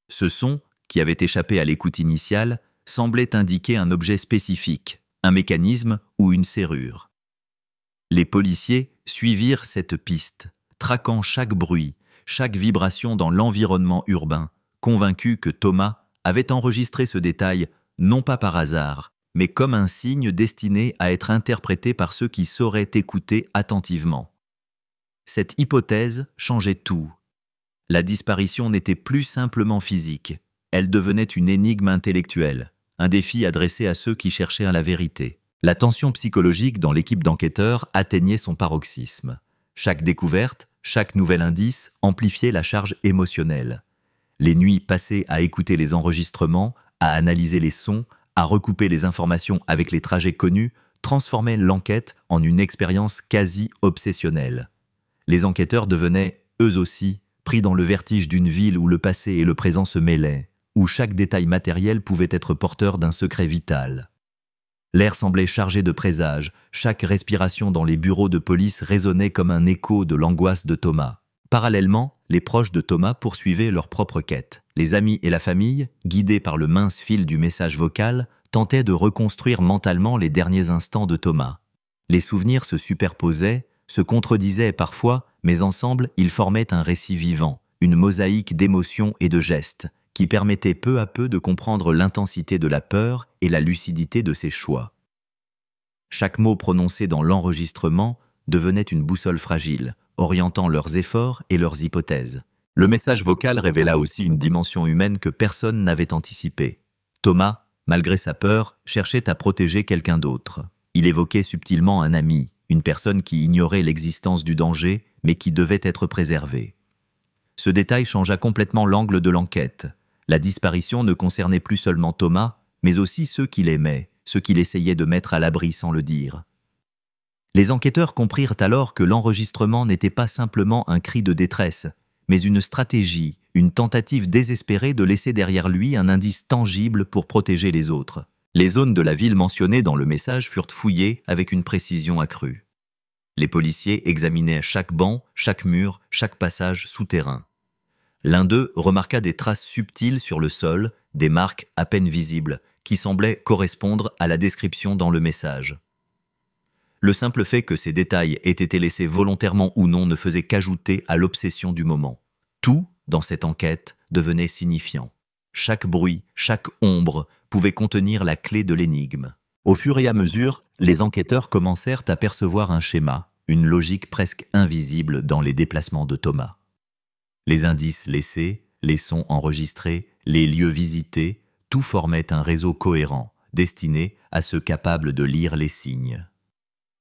Ce son, qui avait échappé à l'écoute initiale, semblait indiquer un objet spécifique, un mécanisme ou une serrure. Les policiers suivirent cette piste, traquant chaque bruit, chaque vibration dans l'environnement urbain, convaincus que Thomas avait enregistré ce détail non pas par hasard, mais comme un signe destiné à être interprété par ceux qui sauraient écouter attentivement. Cette hypothèse changeait tout. La disparition n'était plus simplement physique, elle devenait une énigme intellectuelle, un défi adressé à ceux qui cherchaient à la vérité. La tension psychologique dans l'équipe d'enquêteurs atteignait son paroxysme. Chaque découverte, chaque nouvel indice amplifiait la charge émotionnelle. Les nuits passées à écouter les enregistrements, à analyser les sons, à recouper les informations avec les trajets connus, transformaient l'enquête en une expérience quasi obsessionnelle. Les enquêteurs devenaient, eux aussi, pris dans le vertige d'une ville où le passé et le présent se mêlaient, où chaque détail matériel pouvait être porteur d'un secret vital. L'air semblait chargé de présages, chaque respiration dans les bureaux de police résonnait comme un écho de l'angoisse de Thomas. Parallèlement, les proches de Thomas poursuivaient leur propre quête. Les amis et la famille, guidés par le mince fil du message vocal, tentaient de reconstruire mentalement les derniers instants de Thomas. Les souvenirs se superposaient, se contredisaient parfois, mais ensemble, ils formaient un récit vivant, une mosaïque d'émotions et de gestes, qui permettait peu à peu de comprendre l'intensité de la peur et la lucidité de ses choix. Chaque mot prononcé dans l'enregistrement devenait une boussole fragile, orientant leurs efforts et leurs hypothèses. Le message vocal révéla aussi une dimension humaine que personne n'avait anticipée. Thomas, malgré sa peur, cherchait à protéger quelqu'un d'autre. Il évoquait subtilement un ami, une personne qui ignorait l'existence du danger, mais qui devait être préservée. Ce détail changea complètement l'angle de l'enquête. La disparition ne concernait plus seulement Thomas, mais aussi ceux qu'il aimait, ceux qu'il essayait de mettre à l'abri sans le dire. Les enquêteurs comprirent alors que l'enregistrement n'était pas simplement un cri de détresse, mais une stratégie, une tentative désespérée de laisser derrière lui un indice tangible pour protéger les autres. Les zones de la ville mentionnées dans le message furent fouillées avec une précision accrue. Les policiers examinaient chaque banc, chaque mur, chaque passage souterrain. L'un d'eux remarqua des traces subtiles sur le sol, des marques à peine visibles, qui semblaient correspondre à la description dans le message. Le simple fait que ces détails aient été laissés volontairement ou non ne faisait qu'ajouter à l'obsession du moment. Tout, dans cette enquête, devenait signifiant. Chaque bruit, chaque ombre pouvait contenir la clé de l'énigme. Au fur et à mesure, les enquêteurs commencèrent à percevoir un schéma, une logique presque invisible dans les déplacements de Thomas. Les indices laissés, les sons enregistrés, les lieux visités, tout formait un réseau cohérent, destiné à ceux capables de lire les signes.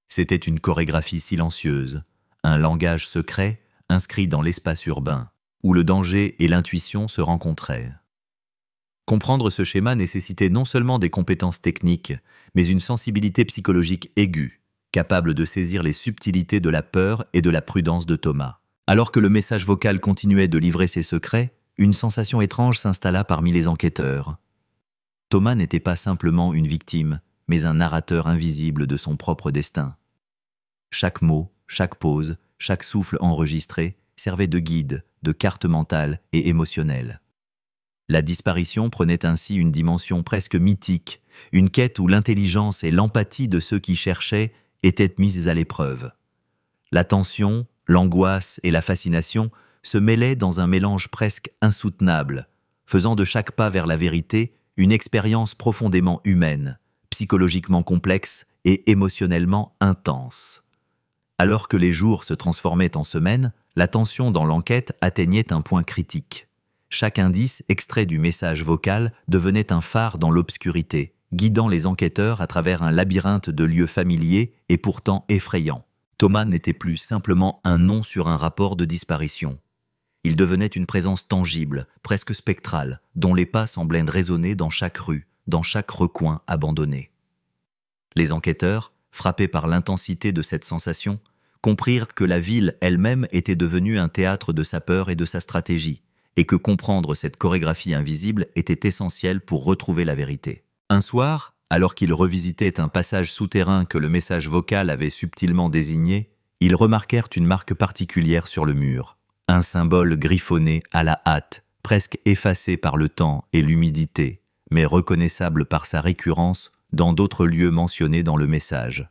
C'était une chorégraphie silencieuse, un langage secret inscrit dans l'espace urbain, où le danger et l'intuition se rencontraient. Comprendre ce schéma nécessitait non seulement des compétences techniques, mais une sensibilité psychologique aiguë, capable de saisir les subtilités de la peur et de la prudence de Thomas. Alors que le message vocal continuait de livrer ses secrets, une sensation étrange s'installa parmi les enquêteurs. Thomas n'était pas simplement une victime, mais un narrateur invisible de son propre destin. Chaque mot, chaque pause, chaque souffle enregistré servait de guide, de carte mentale et émotionnelle. La disparition prenait ainsi une dimension presque mythique, une quête où l'intelligence et l'empathie de ceux qui cherchaient étaient mises à l'épreuve. La tension, l'angoisse et la fascination se mêlaient dans un mélange presque insoutenable, faisant de chaque pas vers la vérité une expérience profondément humaine, psychologiquement complexe et émotionnellement intense. Alors que les jours se transformaient en semaines, la tension dans l'enquête atteignait un point critique. Chaque indice extrait du message vocal devenait un phare dans l'obscurité, guidant les enquêteurs à travers un labyrinthe de lieux familiers et pourtant effrayants. Thomas n'était plus simplement un nom sur un rapport de disparition. Il devenait une présence tangible, presque spectrale, dont les pas semblaient résonner dans chaque rue, dans chaque recoin abandonné. Les enquêteurs, frappés par l'intensité de cette sensation, comprirent que la ville elle-même était devenue un théâtre de sa peur et de sa stratégie, et que comprendre cette chorégraphie invisible était essentiel pour retrouver la vérité. Un soir, alors qu'ils revisitaient un passage souterrain que le message vocal avait subtilement désigné, ils remarquèrent une marque particulière sur le mur, un symbole griffonné à la hâte, presque effacé par le temps et l'humidité, mais reconnaissable par sa récurrence dans d'autres lieux mentionnés dans le message.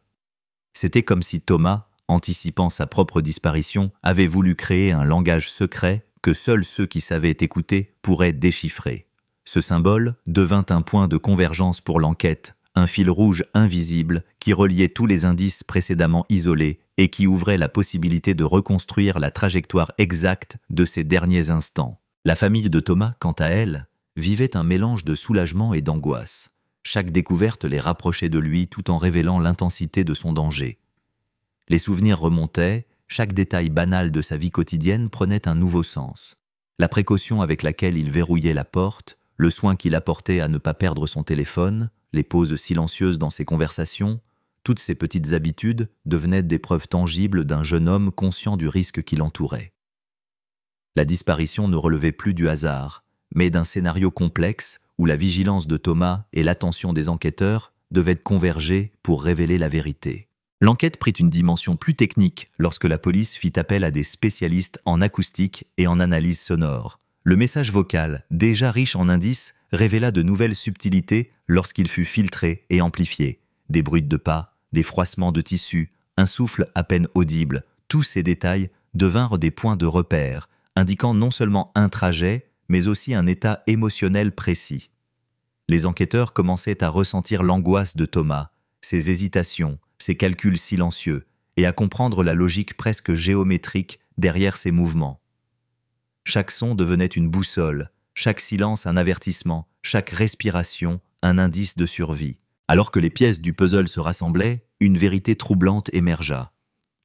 C'était comme si Thomas, anticipant sa propre disparition, avait voulu créer un langage secret que seuls ceux qui savaient écouter pourraient déchiffrer. Ce symbole devint un point de convergence pour l'enquête, un fil rouge invisible qui reliait tous les indices précédemment isolés et qui ouvrait la possibilité de reconstruire la trajectoire exacte de ces derniers instants. La famille de Thomas, quant à elle, vivait un mélange de soulagement et d'angoisse. Chaque découverte les rapprochait de lui tout en révélant l'intensité de son danger. Les souvenirs remontaient, chaque détail banal de sa vie quotidienne prenait un nouveau sens. La précaution avec laquelle il verrouillait la porte, le soin qu'il apportait à ne pas perdre son téléphone, les pauses silencieuses dans ses conversations, toutes ces petites habitudes devenaient des preuves tangibles d'un jeune homme conscient du risque qui l'entourait. La disparition ne relevait plus du hasard, mais d'un scénario complexe où la vigilance de Thomas et l'attention des enquêteurs devaient converger pour révéler la vérité. L'enquête prit une dimension plus technique lorsque la police fit appel à des spécialistes en acoustique et en analyse sonore. Le message vocal, déjà riche en indices, révéla de nouvelles subtilités lorsqu'il fut filtré et amplifié. Des bruits de pas, des froissements de tissus, un souffle à peine audible, tous ces détails devinrent des points de repère, indiquant non seulement un trajet, mais aussi un état émotionnel précis. Les enquêteurs commençaient à ressentir l'angoisse de Thomas, ses hésitations, ses calculs silencieux, et à comprendre la logique presque géométrique derrière ses mouvements. Chaque son devenait une boussole, chaque silence un avertissement, chaque respiration un indice de survie. Alors que les pièces du puzzle se rassemblaient, une vérité troublante émergea.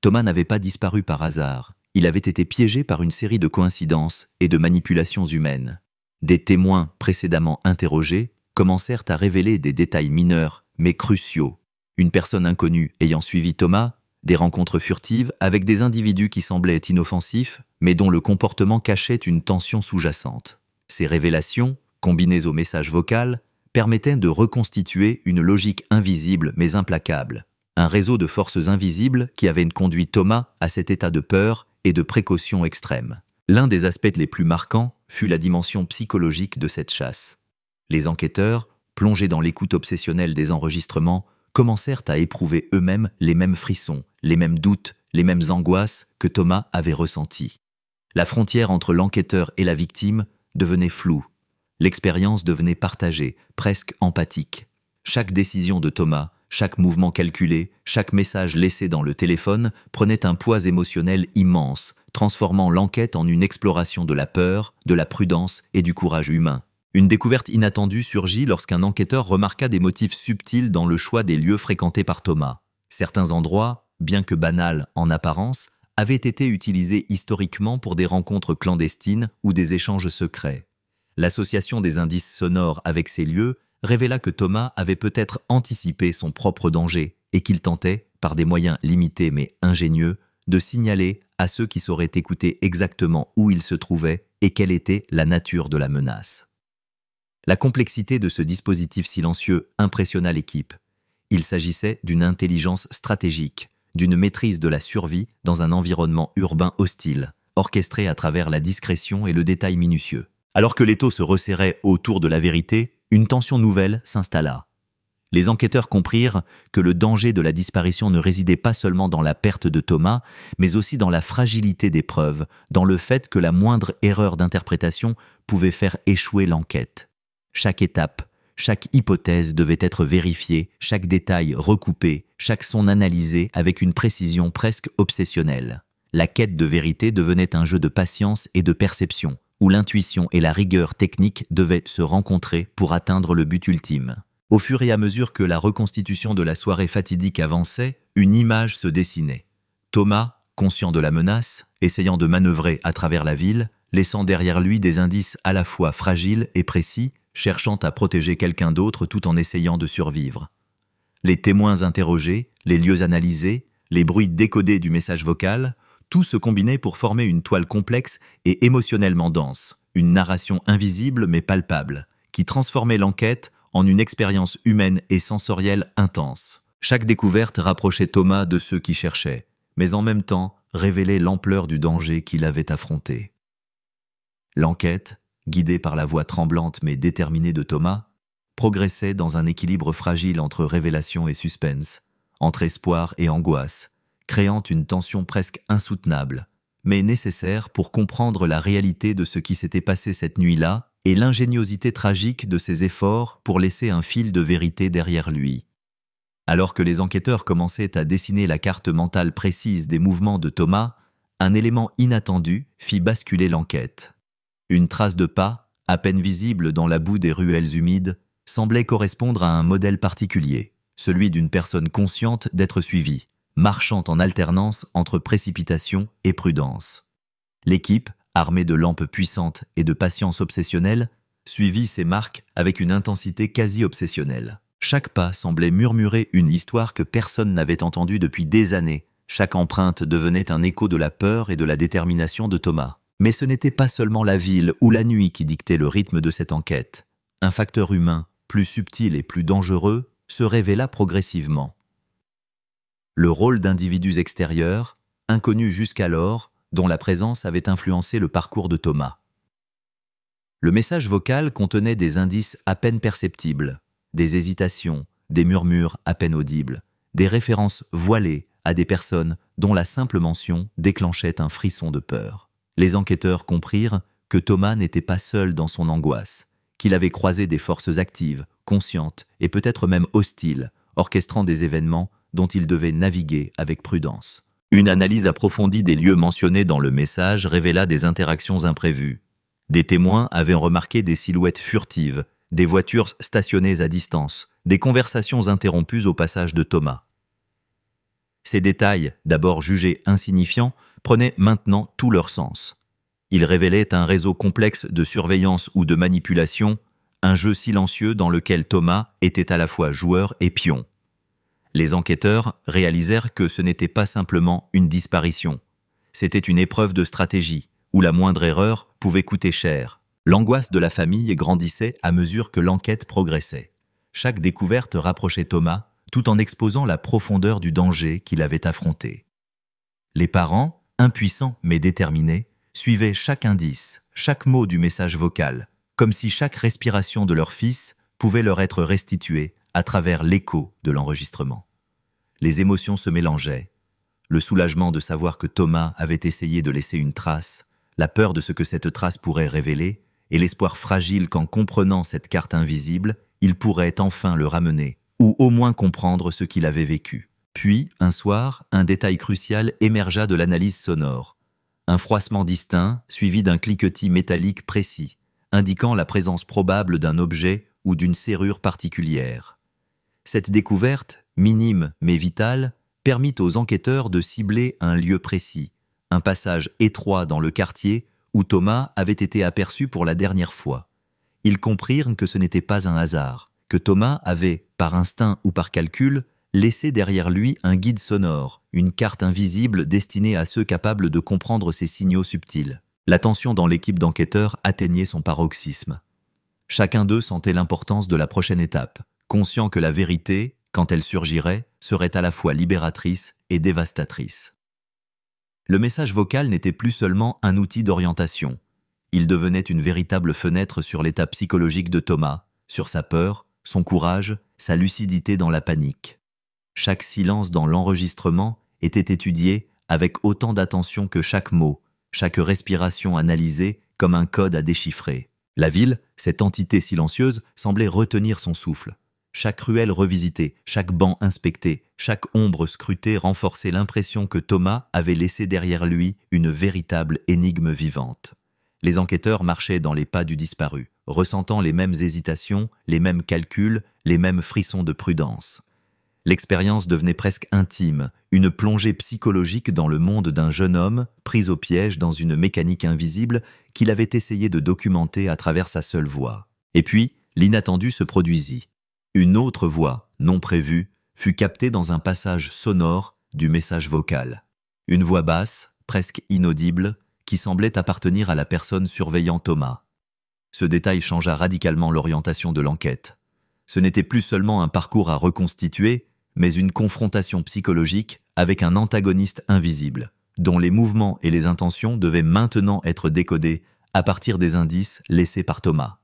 Thomas n'avait pas disparu par hasard. Il avait été piégé par une série de coïncidences et de manipulations humaines. Des témoins précédemment interrogés commencèrent à révéler des détails mineurs mais cruciaux. Une personne inconnue ayant suivi Thomas, des rencontres furtives avec des individus qui semblaient inoffensifs mais dont le comportement cachait une tension sous-jacente. Ces révélations, combinées au message vocal, permettaient de reconstituer une logique invisible mais implacable. Un réseau de forces invisibles qui avait conduit Thomas à cet état de peur et de précaution extrême. L'un des aspects les plus marquants fut la dimension psychologique de cette chasse. Les enquêteurs, plongés dans l'écoute obsessionnelle des enregistrements, commencèrent à éprouver eux-mêmes les mêmes frissons, les mêmes doutes, les mêmes angoisses que Thomas avait ressenties. La frontière entre l'enquêteur et la victime devenait floue. L'expérience devenait partagée, presque empathique. Chaque décision de Thomas, chaque mouvement calculé, chaque message laissé dans le téléphone prenait un poids émotionnel immense, transformant l'enquête en une exploration de la peur, de la prudence et du courage humain. Une découverte inattendue surgit lorsqu'un enquêteur remarqua des motifs subtils dans le choix des lieux fréquentés par Thomas. Certains endroits, bien que banals en apparence, avaient été utilisés historiquement pour des rencontres clandestines ou des échanges secrets. L'association des indices sonores avec ces lieux révéla que Thomas avait peut-être anticipé son propre danger et qu'il tentait, par des moyens limités mais ingénieux, de signaler à ceux qui sauraient écouter exactement où il se trouvait et quelle était la nature de la menace. La complexité de ce dispositif silencieux impressionna l'équipe. Il s'agissait d'une intelligence stratégique, d'une maîtrise de la survie dans un environnement urbain hostile, orchestré à travers la discrétion et le détail minutieux. Alors que l'étau se resserrait autour de la vérité, une tension nouvelle s'installa. Les enquêteurs comprirent que le danger de la disparition ne résidait pas seulement dans la perte de Thomas, mais aussi dans la fragilité des preuves, dans le fait que la moindre erreur d'interprétation pouvait faire échouer l'enquête. Chaque étape, chaque hypothèse devait être vérifiée, chaque détail recoupé, chaque son analysé avec une précision presque obsessionnelle. La quête de vérité devenait un jeu de patience et de perception, où l'intuition et la rigueur technique devaient se rencontrer pour atteindre le but ultime. Au fur et à mesure que la reconstitution de la soirée fatidique avançait, une image se dessinait. Thomas, conscient de la menace, essayant de manœuvrer à travers la ville, laissant derrière lui des indices à la fois fragiles et précis, cherchant à protéger quelqu'un d'autre tout en essayant de survivre. Les témoins interrogés, les lieux analysés, les bruits décodés du message vocal, tout se combinait pour former une toile complexe et émotionnellement dense, une narration invisible mais palpable, qui transformait l'enquête en une expérience humaine et sensorielle intense. Chaque découverte rapprochait Thomas de ceux qui cherchaient, mais en même temps révélait l'ampleur du danger qu'il avait affronté. L'enquête, guidée par la voix tremblante mais déterminée de Thomas, progressait dans un équilibre fragile entre révélation et suspense, entre espoir et angoisse, créant une tension presque insoutenable, mais nécessaire pour comprendre la réalité de ce qui s'était passé cette nuit-là et l'ingéniosité tragique de ses efforts pour laisser un fil de vérité derrière lui. Alors que les enquêteurs commençaient à dessiner la carte mentale précise des mouvements de Thomas, un élément inattendu fit basculer l'enquête. Une trace de pas, à peine visible dans la boue des ruelles humides, semblait correspondre à un modèle particulier, celui d'une personne consciente d'être suivie, marchant en alternance entre précipitation et prudence. L'équipe, armée de lampes puissantes et de patience obsessionnelle, suivit ces marques avec une intensité quasi obsessionnelle. Chaque pas semblait murmurer une histoire que personne n'avait entendue depuis des années. Chaque empreinte devenait un écho de la peur et de la détermination de Thomas. Mais ce n'était pas seulement la ville ou la nuit qui dictait le rythme de cette enquête. Un facteur humain, plus subtil et plus dangereux, se révéla progressivement. Le rôle d'individus extérieurs, inconnus jusqu'alors, dont la présence avait influencé le parcours de Thomas. Le message vocal contenait des indices à peine perceptibles, des hésitations, des murmures à peine audibles, des références voilées à des personnes dont la simple mention déclenchait un frisson de peur. Les enquêteurs comprirent que Thomas n'était pas seul dans son angoisse, qu'il avait croisé des forces actives, conscientes et peut-être même hostiles, orchestrant des événements dont il devait naviguer avec prudence. Une analyse approfondie des lieux mentionnés dans le message révéla des interactions imprévues. Des témoins avaient remarqué des silhouettes furtives, des voitures stationnées à distance, des conversations interrompues au passage de Thomas. Ces détails, d'abord jugés insignifiants, prenaient maintenant tout leur sens. Ils révélaient un réseau complexe de surveillance ou de manipulation, un jeu silencieux dans lequel Thomas était à la fois joueur et pion. Les enquêteurs réalisèrent que ce n'était pas simplement une disparition. C'était une épreuve de stratégie, où la moindre erreur pouvait coûter cher. L'angoisse de la famille grandissait à mesure que l'enquête progressait. Chaque découverte rapprochait Thomas, tout en exposant la profondeur du danger qu'il avait affronté. Les parents, impuissants mais déterminés, suivaient chaque indice, chaque mot du message vocal, comme si chaque respiration de leur fils pouvait leur être restituée à travers l'écho de l'enregistrement. Les émotions se mélangeaient. Le soulagement de savoir que Thomas avait essayé de laisser une trace, la peur de ce que cette trace pourrait révéler, et l'espoir fragile qu'en comprenant cette carte invisible, il pourrait enfin le ramener, ou au moins comprendre ce qu'il avait vécu. Puis, un soir, un détail crucial émergea de l'analyse sonore. Un froissement distinct, suivi d'un cliquetis métallique précis, indiquant la présence probable d'un objet ou d'une serrure particulière. Cette découverte, minime mais vitale, permit aux enquêteurs de cibler un lieu précis, un passage étroit dans le quartier où Thomas avait été aperçu pour la dernière fois. Ils comprirent que ce n'était pas un hasard, que Thomas avait, par instinct ou par calcul, laissé derrière lui un guide sonore, une carte invisible destinée à ceux capables de comprendre ces signaux subtils. La tension dans l'équipe d'enquêteurs atteignait son paroxysme. Chacun d'eux sentait l'importance de la prochaine étape, conscient que la vérité, quand elle surgirait, serait à la fois libératrice et dévastatrice. Le message vocal n'était plus seulement un outil d'orientation. Il devenait une véritable fenêtre sur l'état psychologique de Thomas, sur sa peur, son courage, sa lucidité dans la panique. Chaque silence dans l'enregistrement était étudié avec autant d'attention que chaque mot, chaque respiration analysée comme un code à déchiffrer. La ville, cette entité silencieuse, semblait retenir son souffle. Chaque ruelle revisitée, chaque banc inspecté, chaque ombre scrutée renforçait l'impression que Thomas avait laissé derrière lui une véritable énigme vivante. Les enquêteurs marchaient dans les pas du disparu, ressentant les mêmes hésitations, les mêmes calculs, les mêmes frissons de prudence. L'expérience devenait presque intime, une plongée psychologique dans le monde d'un jeune homme pris au piège dans une mécanique invisible qu'il avait essayé de documenter à travers sa seule voix. Et puis, l'inattendu se produisit. Une autre voix, non prévue, fut captée dans un passage sonore du message vocal. Une voix basse, presque inaudible, qui semblait appartenir à la personne surveillant Thomas. Ce détail changea radicalement l'orientation de l'enquête. Ce n'était plus seulement un parcours à reconstituer, mais une confrontation psychologique avec un antagoniste invisible, dont les mouvements et les intentions devaient maintenant être décodés à partir des indices laissés par Thomas.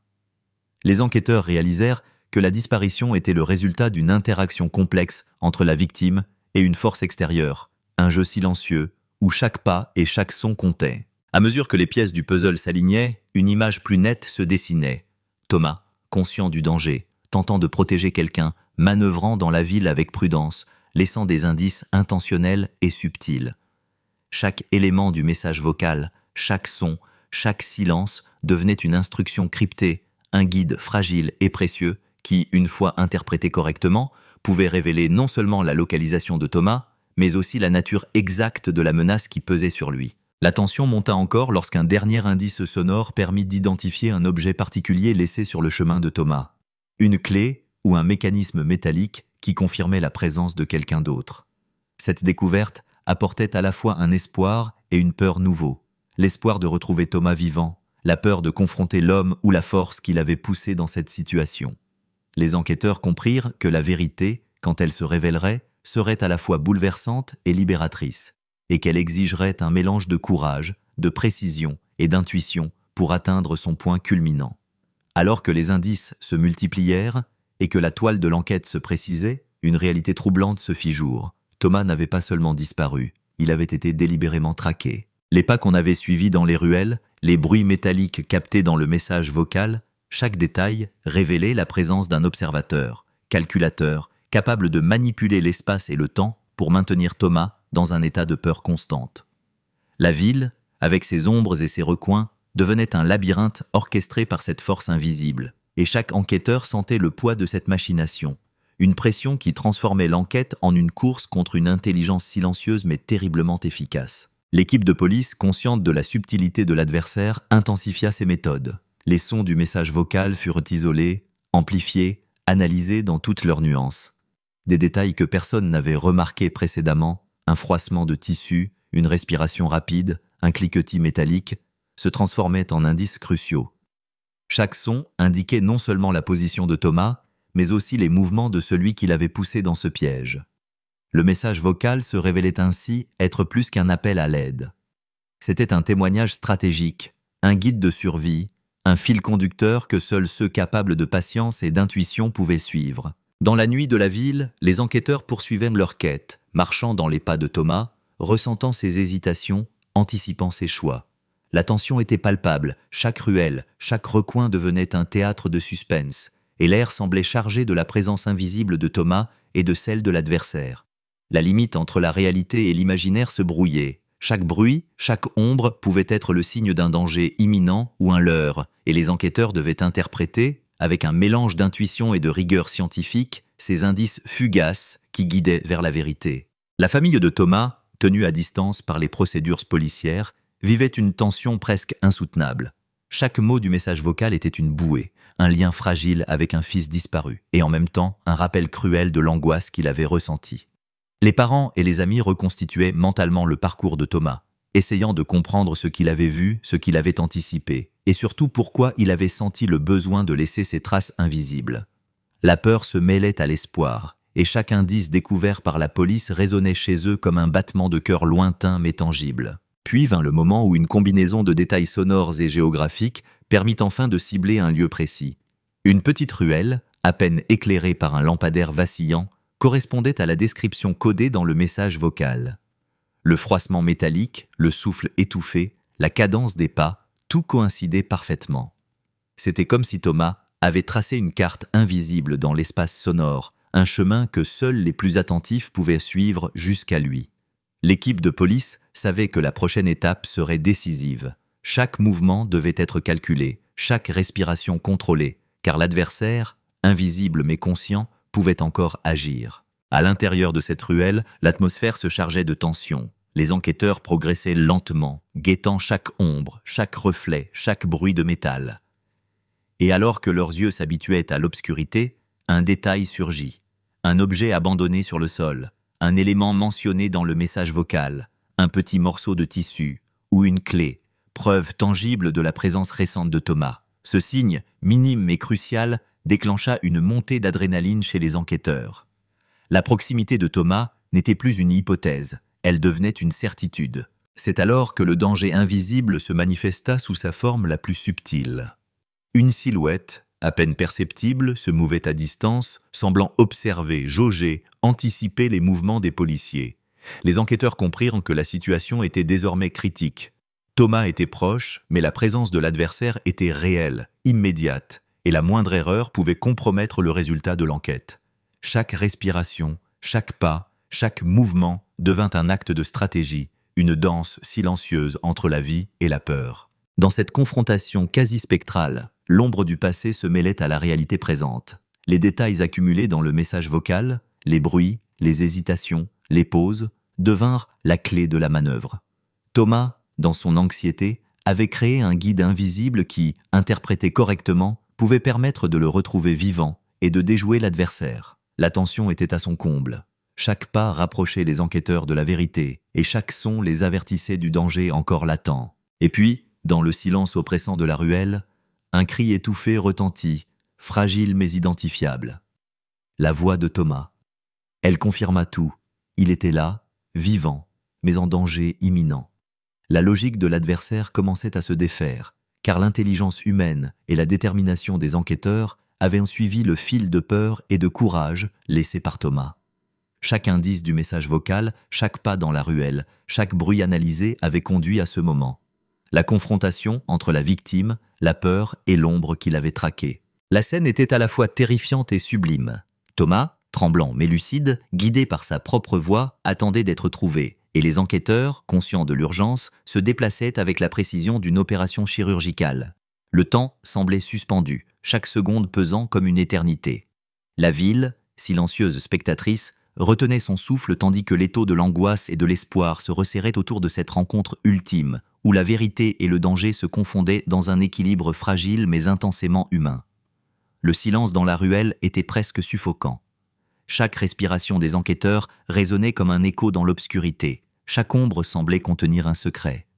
Les enquêteurs réalisèrent que la disparition était le résultat d'une interaction complexe entre la victime et une force extérieure, un jeu silencieux où chaque pas et chaque son comptaient. À mesure que les pièces du puzzle s'alignaient, une image plus nette se dessinait. Thomas, conscient du danger, tentant de protéger quelqu'un, manœuvrant dans la ville avec prudence, laissant des indices intentionnels et subtils. Chaque élément du message vocal, chaque son, chaque silence devenait une instruction cryptée, un guide fragile et précieux qui, une fois interprété correctement, pouvait révéler non seulement la localisation de Thomas, mais aussi la nature exacte de la menace qui pesait sur lui. La tension monta encore lorsqu'un dernier indice sonore permit d'identifier un objet particulier laissé sur le chemin de Thomas. Une clé ou un mécanisme métallique qui confirmait la présence de quelqu'un d'autre. Cette découverte apportait à la fois un espoir et une peur nouveau. L'espoir de retrouver Thomas vivant, la peur de confronter l'homme ou la force qui l'avait poussé dans cette situation. Les enquêteurs comprirent que la vérité, quand elle se révélerait, serait à la fois bouleversante et libératrice, et qu'elle exigerait un mélange de courage, de précision et d'intuition pour atteindre son point culminant. Alors que les indices se multiplièrent et que la toile de l'enquête se précisait, une réalité troublante se fit jour. Thomas n'avait pas seulement disparu, il avait été délibérément traqué. Les pas qu'on avait suivis dans les ruelles, les bruits métalliques captés dans le message vocal, chaque détail révélait la présence d'un observateur, calculateur, capable de manipuler l'espace et le temps pour maintenir Thomas dans un état de peur constante. La ville, avec ses ombres et ses recoins, devenait un labyrinthe orchestré par cette force invisible, et chaque enquêteur sentait le poids de cette machination, une pression qui transformait l'enquête en une course contre une intelligence silencieuse mais terriblement efficace. L'équipe de police, consciente de la subtilité de l'adversaire, intensifia ses méthodes. Les sons du message vocal furent isolés, amplifiés, analysés dans toutes leurs nuances. Des détails que personne n'avait remarqués précédemment, un froissement de tissu, une respiration rapide, un cliquetis métallique, se transformaient en indices cruciaux. Chaque son indiquait non seulement la position de Thomas, mais aussi les mouvements de celui qui l'avait poussé dans ce piège. Le message vocal se révélait ainsi être plus qu'un appel à l'aide. C'était un témoignage stratégique, un guide de survie, un fil conducteur que seuls ceux capables de patience et d'intuition pouvaient suivre. Dans la nuit de la ville, les enquêteurs poursuivaient leur quête, marchant dans les pas de Thomas, ressentant ses hésitations, anticipant ses choix. La tension était palpable, chaque ruelle, chaque recoin devenait un théâtre de suspense, et l'air semblait chargé de la présence invisible de Thomas et de celle de l'adversaire. La limite entre la réalité et l'imaginaire se brouillait. Chaque bruit, chaque ombre pouvait être le signe d'un danger imminent ou un leurre, et les enquêteurs devaient interpréter, avec un mélange d'intuition et de rigueur scientifique, ces indices fugaces qui guidaient vers la vérité. La famille de Thomas, tenue à distance par les procédures policières, vivait une tension presque insoutenable. Chaque mot du message vocal était une bouée, un lien fragile avec un fils disparu, et en même temps un rappel cruel de l'angoisse qu'il avait ressentie. Les parents et les amis reconstituaient mentalement le parcours de Thomas, essayant de comprendre ce qu'il avait vu, ce qu'il avait anticipé, et surtout pourquoi il avait senti le besoin de laisser ses traces invisibles. La peur se mêlait à l'espoir, et chaque indice découvert par la police résonnait chez eux comme un battement de cœur lointain mais tangible. Puis vint le moment où une combinaison de détails sonores et géographiques permit enfin de cibler un lieu précis. Une petite ruelle, à peine éclairée par un lampadaire vacillant, correspondait à la description codée dans le message vocal. Le froissement métallique, le souffle étouffé, la cadence des pas, tout coïncidait parfaitement. C'était comme si Thomas avait tracé une carte invisible dans l'espace sonore, un chemin que seuls les plus attentifs pouvaient suivre jusqu'à lui. L'équipe de police savait que la prochaine étape serait décisive. Chaque mouvement devait être calculé, chaque respiration contrôlée, car l'adversaire, invisible mais conscient, pouvait encore agir. À l'intérieur de cette ruelle, l'atmosphère se chargeait de tension. Les enquêteurs progressaient lentement, guettant chaque ombre, chaque reflet, chaque bruit de métal. Et alors que leurs yeux s'habituaient à l'obscurité, un détail surgit. Un objet abandonné sur le sol, un élément mentionné dans le message vocal, un petit morceau de tissu ou une clé, preuve tangible de la présence récente de Thomas. Ce signe, minime mais crucial, déclencha une montée d'adrénaline chez les enquêteurs. La proximité de Thomas n'était plus une hypothèse, elle devenait une certitude. C'est alors que le danger invisible se manifesta sous sa forme la plus subtile. Une silhouette, à peine perceptible, se mouvait à distance, semblant observer, jauger, anticiper les mouvements des policiers. Les enquêteurs comprirent que la situation était désormais critique. Thomas était proche, mais la présence de l'adversaire était réelle, immédiate, et la moindre erreur pouvait compromettre le résultat de l'enquête. Chaque respiration, chaque pas, chaque mouvement devint un acte de stratégie, une danse silencieuse entre la vie et la peur. Dans cette confrontation quasi spectrale, l'ombre du passé se mêlait à la réalité présente. Les détails accumulés dans le message vocal, les bruits, les hésitations, les pauses, devinrent la clé de la manœuvre. Thomas, dans son anxiété, avait créé un guide invisible qui, interprété correctement, pouvait permettre de le retrouver vivant et de déjouer l'adversaire. La tension était à son comble. Chaque pas rapprochait les enquêteurs de la vérité, et chaque son les avertissait du danger encore latent. Et puis, dans le silence oppressant de la ruelle, un cri étouffé retentit, fragile mais identifiable. La voix de Thomas. Elle confirma tout. Il était là, vivant, mais en danger imminent. La logique de l'adversaire commençait à se défaire, car l'intelligence humaine et la détermination des enquêteurs avaient suivi le fil de peur et de courage laissé par Thomas. Chaque indice du message vocal, chaque pas dans la ruelle, chaque bruit analysé avait conduit à ce moment. La confrontation entre la victime, la peur et l'ombre qui l'avait traqué. La scène était à la fois terrifiante et sublime. Thomas, tremblant mais lucide, guidé par sa propre voix, attendait d'être trouvé, et les enquêteurs, conscients de l'urgence, se déplaçaient avec la précision d'une opération chirurgicale. Le temps semblait suspendu, chaque seconde pesant comme une éternité. La ville, silencieuse spectatrice, retenait son souffle tandis que l'étau de l'angoisse et de l'espoir se resserrait autour de cette rencontre ultime, où la vérité et le danger se confondaient dans un équilibre fragile mais intensément humain. Le silence dans la ruelle était presque suffocant. Chaque respiration des enquêteurs résonnait comme un écho dans l'obscurité. Chaque ombre semblait contenir un secret.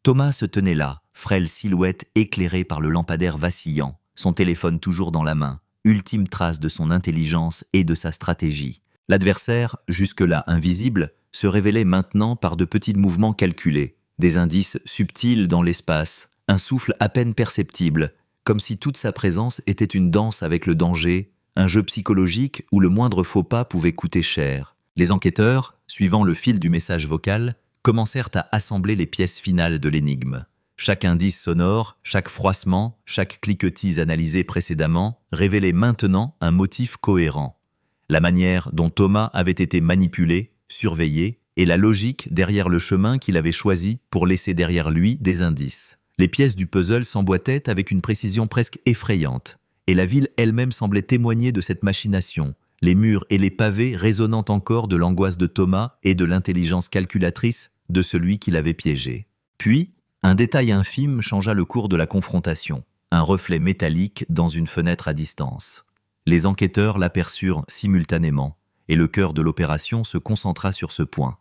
Thomas se tenait là, frêle silhouette éclairée par le lampadaire vacillant, son téléphone toujours dans la main, ultime trace de son intelligence et de sa stratégie. L'adversaire, jusque-là invisible, se révélait maintenant par de petits mouvements calculés, des indices subtils dans l'espace, un souffle à peine perceptible, comme si toute sa présence était une danse avec le danger, un jeu psychologique où le moindre faux pas pouvait coûter cher. Les enquêteurs, suivant le fil du message vocal, commencèrent à assembler les pièces finales de l'énigme. Chaque indice sonore, chaque froissement, chaque cliquetis analysé précédemment révélait maintenant un motif cohérent. La manière dont Thomas avait été manipulé, surveillé, et la logique derrière le chemin qu'il avait choisi pour laisser derrière lui des indices. Les pièces du puzzle s'emboîtaient avec une précision presque effrayante, et la ville elle-même semblait témoigner de cette machination, les murs et les pavés résonnant encore de l'angoisse de Thomas et de l'intelligence calculatrice de celui qui l'avait piégé. Puis, un détail infime changea le cours de la confrontation, un reflet métallique dans une fenêtre à distance. Les enquêteurs l'aperçurent simultanément, et le cœur de l'opération se concentra sur ce point.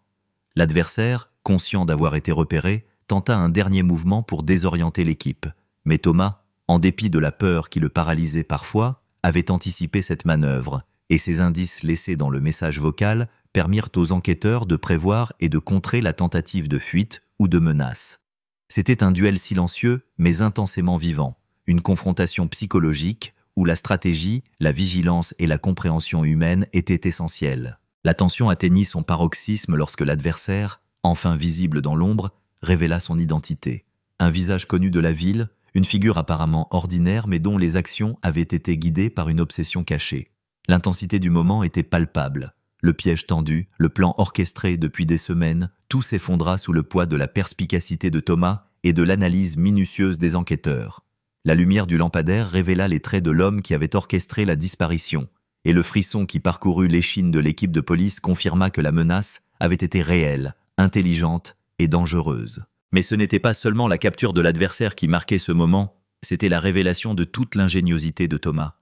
L'adversaire, conscient d'avoir été repéré, tenta un dernier mouvement pour désorienter l'équipe, mais Thomas, en dépit de la peur qui le paralysait parfois, avait anticipé cette manœuvre, et ces indices laissés dans le message vocal permirent aux enquêteurs de prévoir et de contrer la tentative de fuite ou de menace. C'était un duel silencieux mais intensément vivant, une confrontation psychologique où la stratégie, la vigilance et la compréhension humaine étaient essentielles. La tension atteignit son paroxysme lorsque l'adversaire, enfin visible dans l'ombre, révéla son identité. Un visage connu de la ville, une figure apparemment ordinaire mais dont les actions avaient été guidées par une obsession cachée. L'intensité du moment était palpable. Le piège tendu, le plan orchestré depuis des semaines, tout s'effondra sous le poids de la perspicacité de Thomas et de l'analyse minutieuse des enquêteurs. La lumière du lampadaire révéla les traits de l'homme qui avait orchestré la disparition, et le frisson qui parcourut l'échine de l'équipe de police confirma que la menace avait été réelle, intelligente et dangereuse. Mais ce n'était pas seulement la capture de l'adversaire qui marquait ce moment, c'était la révélation de toute l'ingéniosité de Thomas.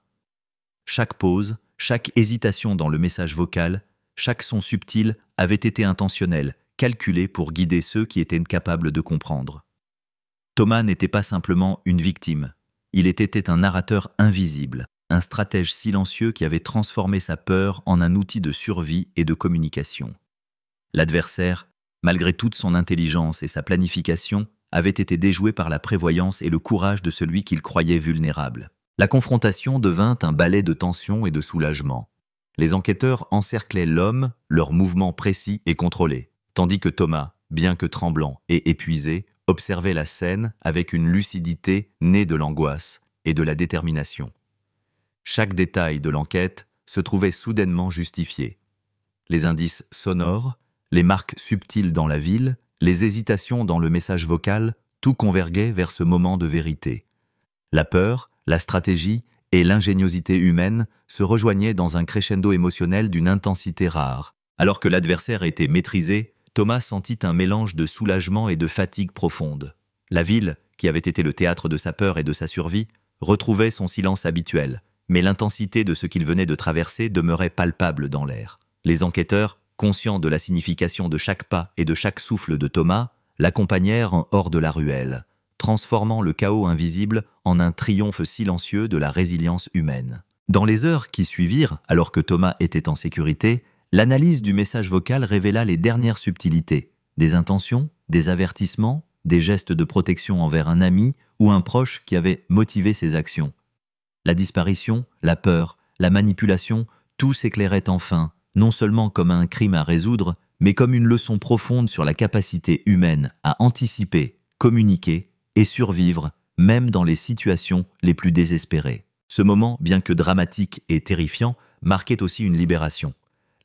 Chaque pause, chaque hésitation dans le message vocal, chaque son subtil avait été intentionnel, calculé pour guider ceux qui étaient capables de comprendre. Thomas n'était pas simplement une victime, il était un narrateur invisible, un stratège silencieux qui avait transformé sa peur en un outil de survie et de communication. L'adversaire, malgré toute son intelligence et sa planification, avait été déjoué par la prévoyance et le courage de celui qu'il croyait vulnérable. La confrontation devint un ballet de tension et de soulagement. Les enquêteurs encerclaient l'homme, leurs mouvements précis et contrôlés, tandis que Thomas, bien que tremblant et épuisé, observait la scène avec une lucidité née de l'angoisse et de la détermination. Chaque détail de l'enquête se trouvait soudainement justifié. Les indices sonores, les marques subtiles dans la ville, les hésitations dans le message vocal, tout convergeait vers ce moment de vérité. La peur, la stratégie et l'ingéniosité humaine se rejoignaient dans un crescendo émotionnel d'une intensité rare. Alors que l'adversaire était maîtrisé, Thomas sentit un mélange de soulagement et de fatigue profonde. La ville, qui avait été le théâtre de sa peur et de sa survie, retrouvait son silence habituel, mais l'intensité de ce qu'il venait de traverser demeurait palpable dans l'air. Les enquêteurs, conscients de la signification de chaque pas et de chaque souffle de Thomas, l'accompagnèrent hors de la ruelle, transformant le chaos invisible en un triomphe silencieux de la résilience humaine. Dans les heures qui suivirent, alors que Thomas était en sécurité, l'analyse du message vocal révéla les dernières subtilités, des intentions, des avertissements, des gestes de protection envers un ami ou un proche qui avait motivé ses actions. La disparition, la peur, la manipulation, tout s'éclairait enfin, non seulement comme un crime à résoudre, mais comme une leçon profonde sur la capacité humaine à anticiper, communiquer et survivre, même dans les situations les plus désespérées. Ce moment, bien que dramatique et terrifiant, marquait aussi une libération.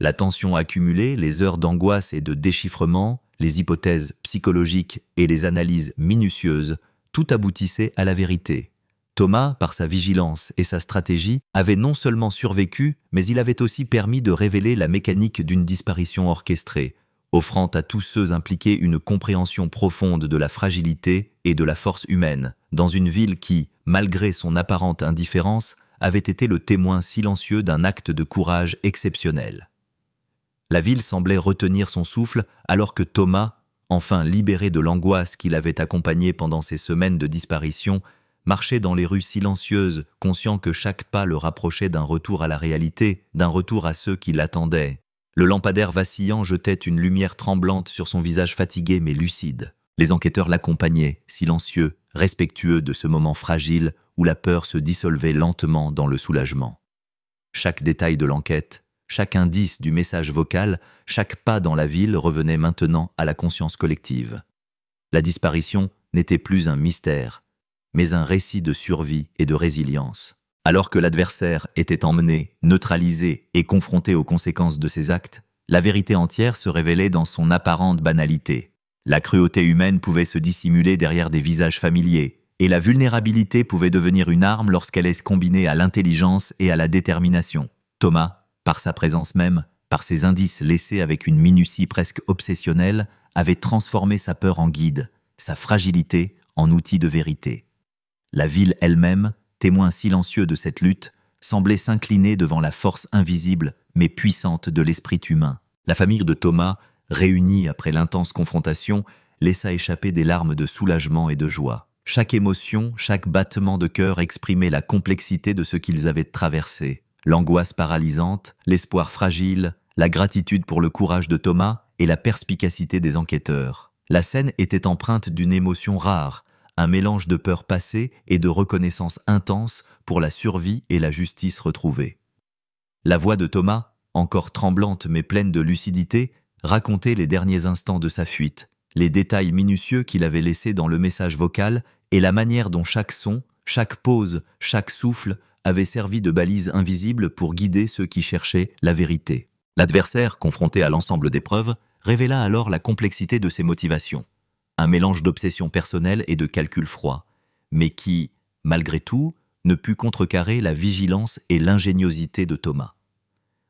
La tension accumulée, les heures d'angoisse et de déchiffrement, les hypothèses psychologiques et les analyses minutieuses, tout aboutissait à la vérité. Thomas, par sa vigilance et sa stratégie, avait non seulement survécu, mais il avait aussi permis de révéler la mécanique d'une disparition orchestrée, offrant à tous ceux impliqués une compréhension profonde de la fragilité et de la force humaine, dans une ville qui, malgré son apparente indifférence, avait été le témoin silencieux d'un acte de courage exceptionnel. La ville semblait retenir son souffle alors que Thomas, enfin libéré de l'angoisse qui l'avait accompagné pendant ces semaines de disparition, marchait dans les rues silencieuses, conscient que chaque pas le rapprochait d'un retour à la réalité, d'un retour à ceux qui l'attendaient. Le lampadaire vacillant jetait une lumière tremblante sur son visage fatigué mais lucide. Les enquêteurs l'accompagnaient, silencieux, respectueux de ce moment fragile où la peur se dissolvait lentement dans le soulagement. Chaque détail de l'enquête, chaque indice du message vocal, chaque pas dans la ville revenait maintenant à la conscience collective. La disparition n'était plus un mystère, mais un récit de survie et de résilience. Alors que l'adversaire était emmené, neutralisé et confronté aux conséquences de ses actes, la vérité entière se révélait dans son apparente banalité. La cruauté humaine pouvait se dissimuler derrière des visages familiers, et la vulnérabilité pouvait devenir une arme lorsqu'elle est combinée à l'intelligence et à la détermination. Thomas, par sa présence même, par ses indices laissés avec une minutie presque obsessionnelle, avait transformé sa peur en guide, sa fragilité en outil de vérité. La ville elle-même, témoin silencieux de cette lutte, semblait s'incliner devant la force invisible mais puissante de l'esprit humain. La famille de Thomas, réunie après l'intense confrontation, laissa échapper des larmes de soulagement et de joie. Chaque émotion, chaque battement de cœur exprimait la complexité de ce qu'ils avaient traversé. L'angoisse paralysante, l'espoir fragile, la gratitude pour le courage de Thomas et la perspicacité des enquêteurs. La scène était empreinte d'une émotion rare, un mélange de peur passée et de reconnaissance intense pour la survie et la justice retrouvée. La voix de Thomas, encore tremblante mais pleine de lucidité, racontait les derniers instants de sa fuite, les détails minutieux qu'il avait laissés dans le message vocal et la manière dont chaque son, chaque pause, chaque souffle avait servi de balise invisible pour guider ceux qui cherchaient la vérité. L'adversaire, confronté à l'ensemble des preuves, révéla alors la complexité de ses motivations. Un mélange d'obsession personnelle et de calcul froid, mais qui, malgré tout, ne put contrecarrer la vigilance et l'ingéniosité de Thomas.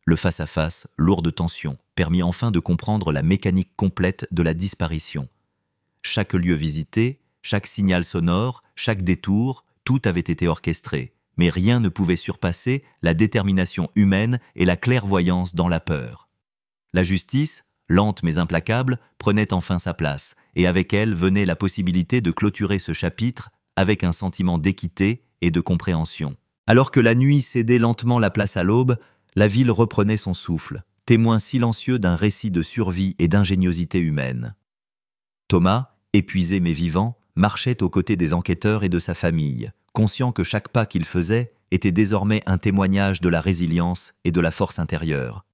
Le face-à-face, lourd de tension, permit enfin de comprendre la mécanique complète de la disparition. Chaque lieu visité, chaque signal sonore, chaque détour, tout avait été orchestré, mais rien ne pouvait surpasser la détermination humaine et la clairvoyance dans la peur. La justice, lente mais implacable, prenait enfin sa place, et avec elle venait la possibilité de clôturer ce chapitre avec un sentiment d'équité et de compréhension. Alors que la nuit cédait lentement la place à l'aube, la ville reprenait son souffle, témoin silencieux d'un récit de survie et d'ingéniosité humaine. Thomas, épuisé mais vivant, marchait aux côtés des enquêteurs et de sa famille, conscient que chaque pas qu'il faisait était désormais un témoignage de la résilience et de la force intérieure.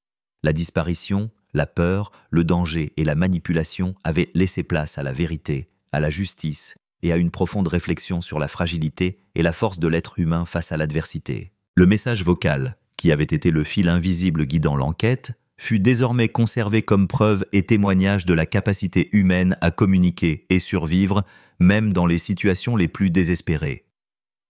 La disparition, la peur, le danger et la manipulation avaient laissé place à la vérité, à la justice et à une profonde réflexion sur la fragilité et la force de l'être humain face à l'adversité. Le message vocal, qui avait été le fil invisible guidant l'enquête, fut désormais conservé comme preuve et témoignage de la capacité humaine à communiquer et survivre, même dans les situations les plus désespérées.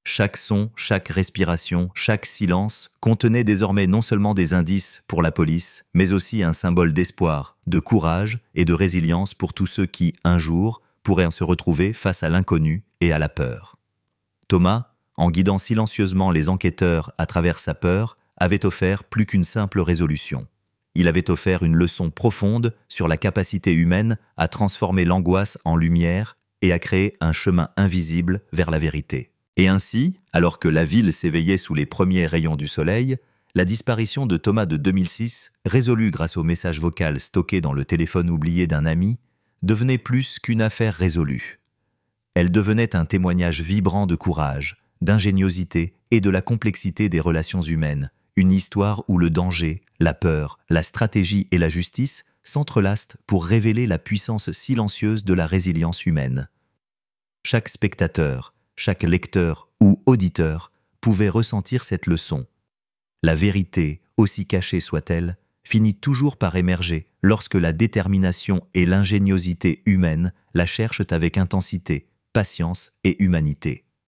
Chaque son, chaque respiration, chaque silence contenait désormais non seulement des indices pour la police, mais aussi un symbole d'espoir, de courage et de résilience pour tous ceux qui, un jour, pourraient se retrouver face à l'inconnu et à la peur. Thomas, en guidant silencieusement les enquêteurs à travers sa peur, avait offert plus qu'une simple résolution. Il avait offert une leçon profonde sur la capacité humaine à transformer l'angoisse en lumière et à créer un chemin invisible vers la vérité. Et ainsi, alors que la ville s'éveillait sous les premiers rayons du soleil, la disparition de Thomas de 2006, résolue grâce au message vocal stocké dans le téléphone oublié d'un ami, devenait plus qu'une affaire résolue. Elle devenait un témoignage vibrant de courage, d'ingéniosité et de la complexité des relations humaines, une histoire où le danger, la peur, la stratégie et la justice s'entrelacent pour révéler la puissance silencieuse de la résilience humaine. Chaque spectateur, chaque lecteur ou auditeur pouvait ressentir cette leçon. La vérité, aussi cachée soit-elle, finit toujours par émerger lorsque la détermination et l'ingéniosité humaine la cherchent avec intensité, patience et humanité.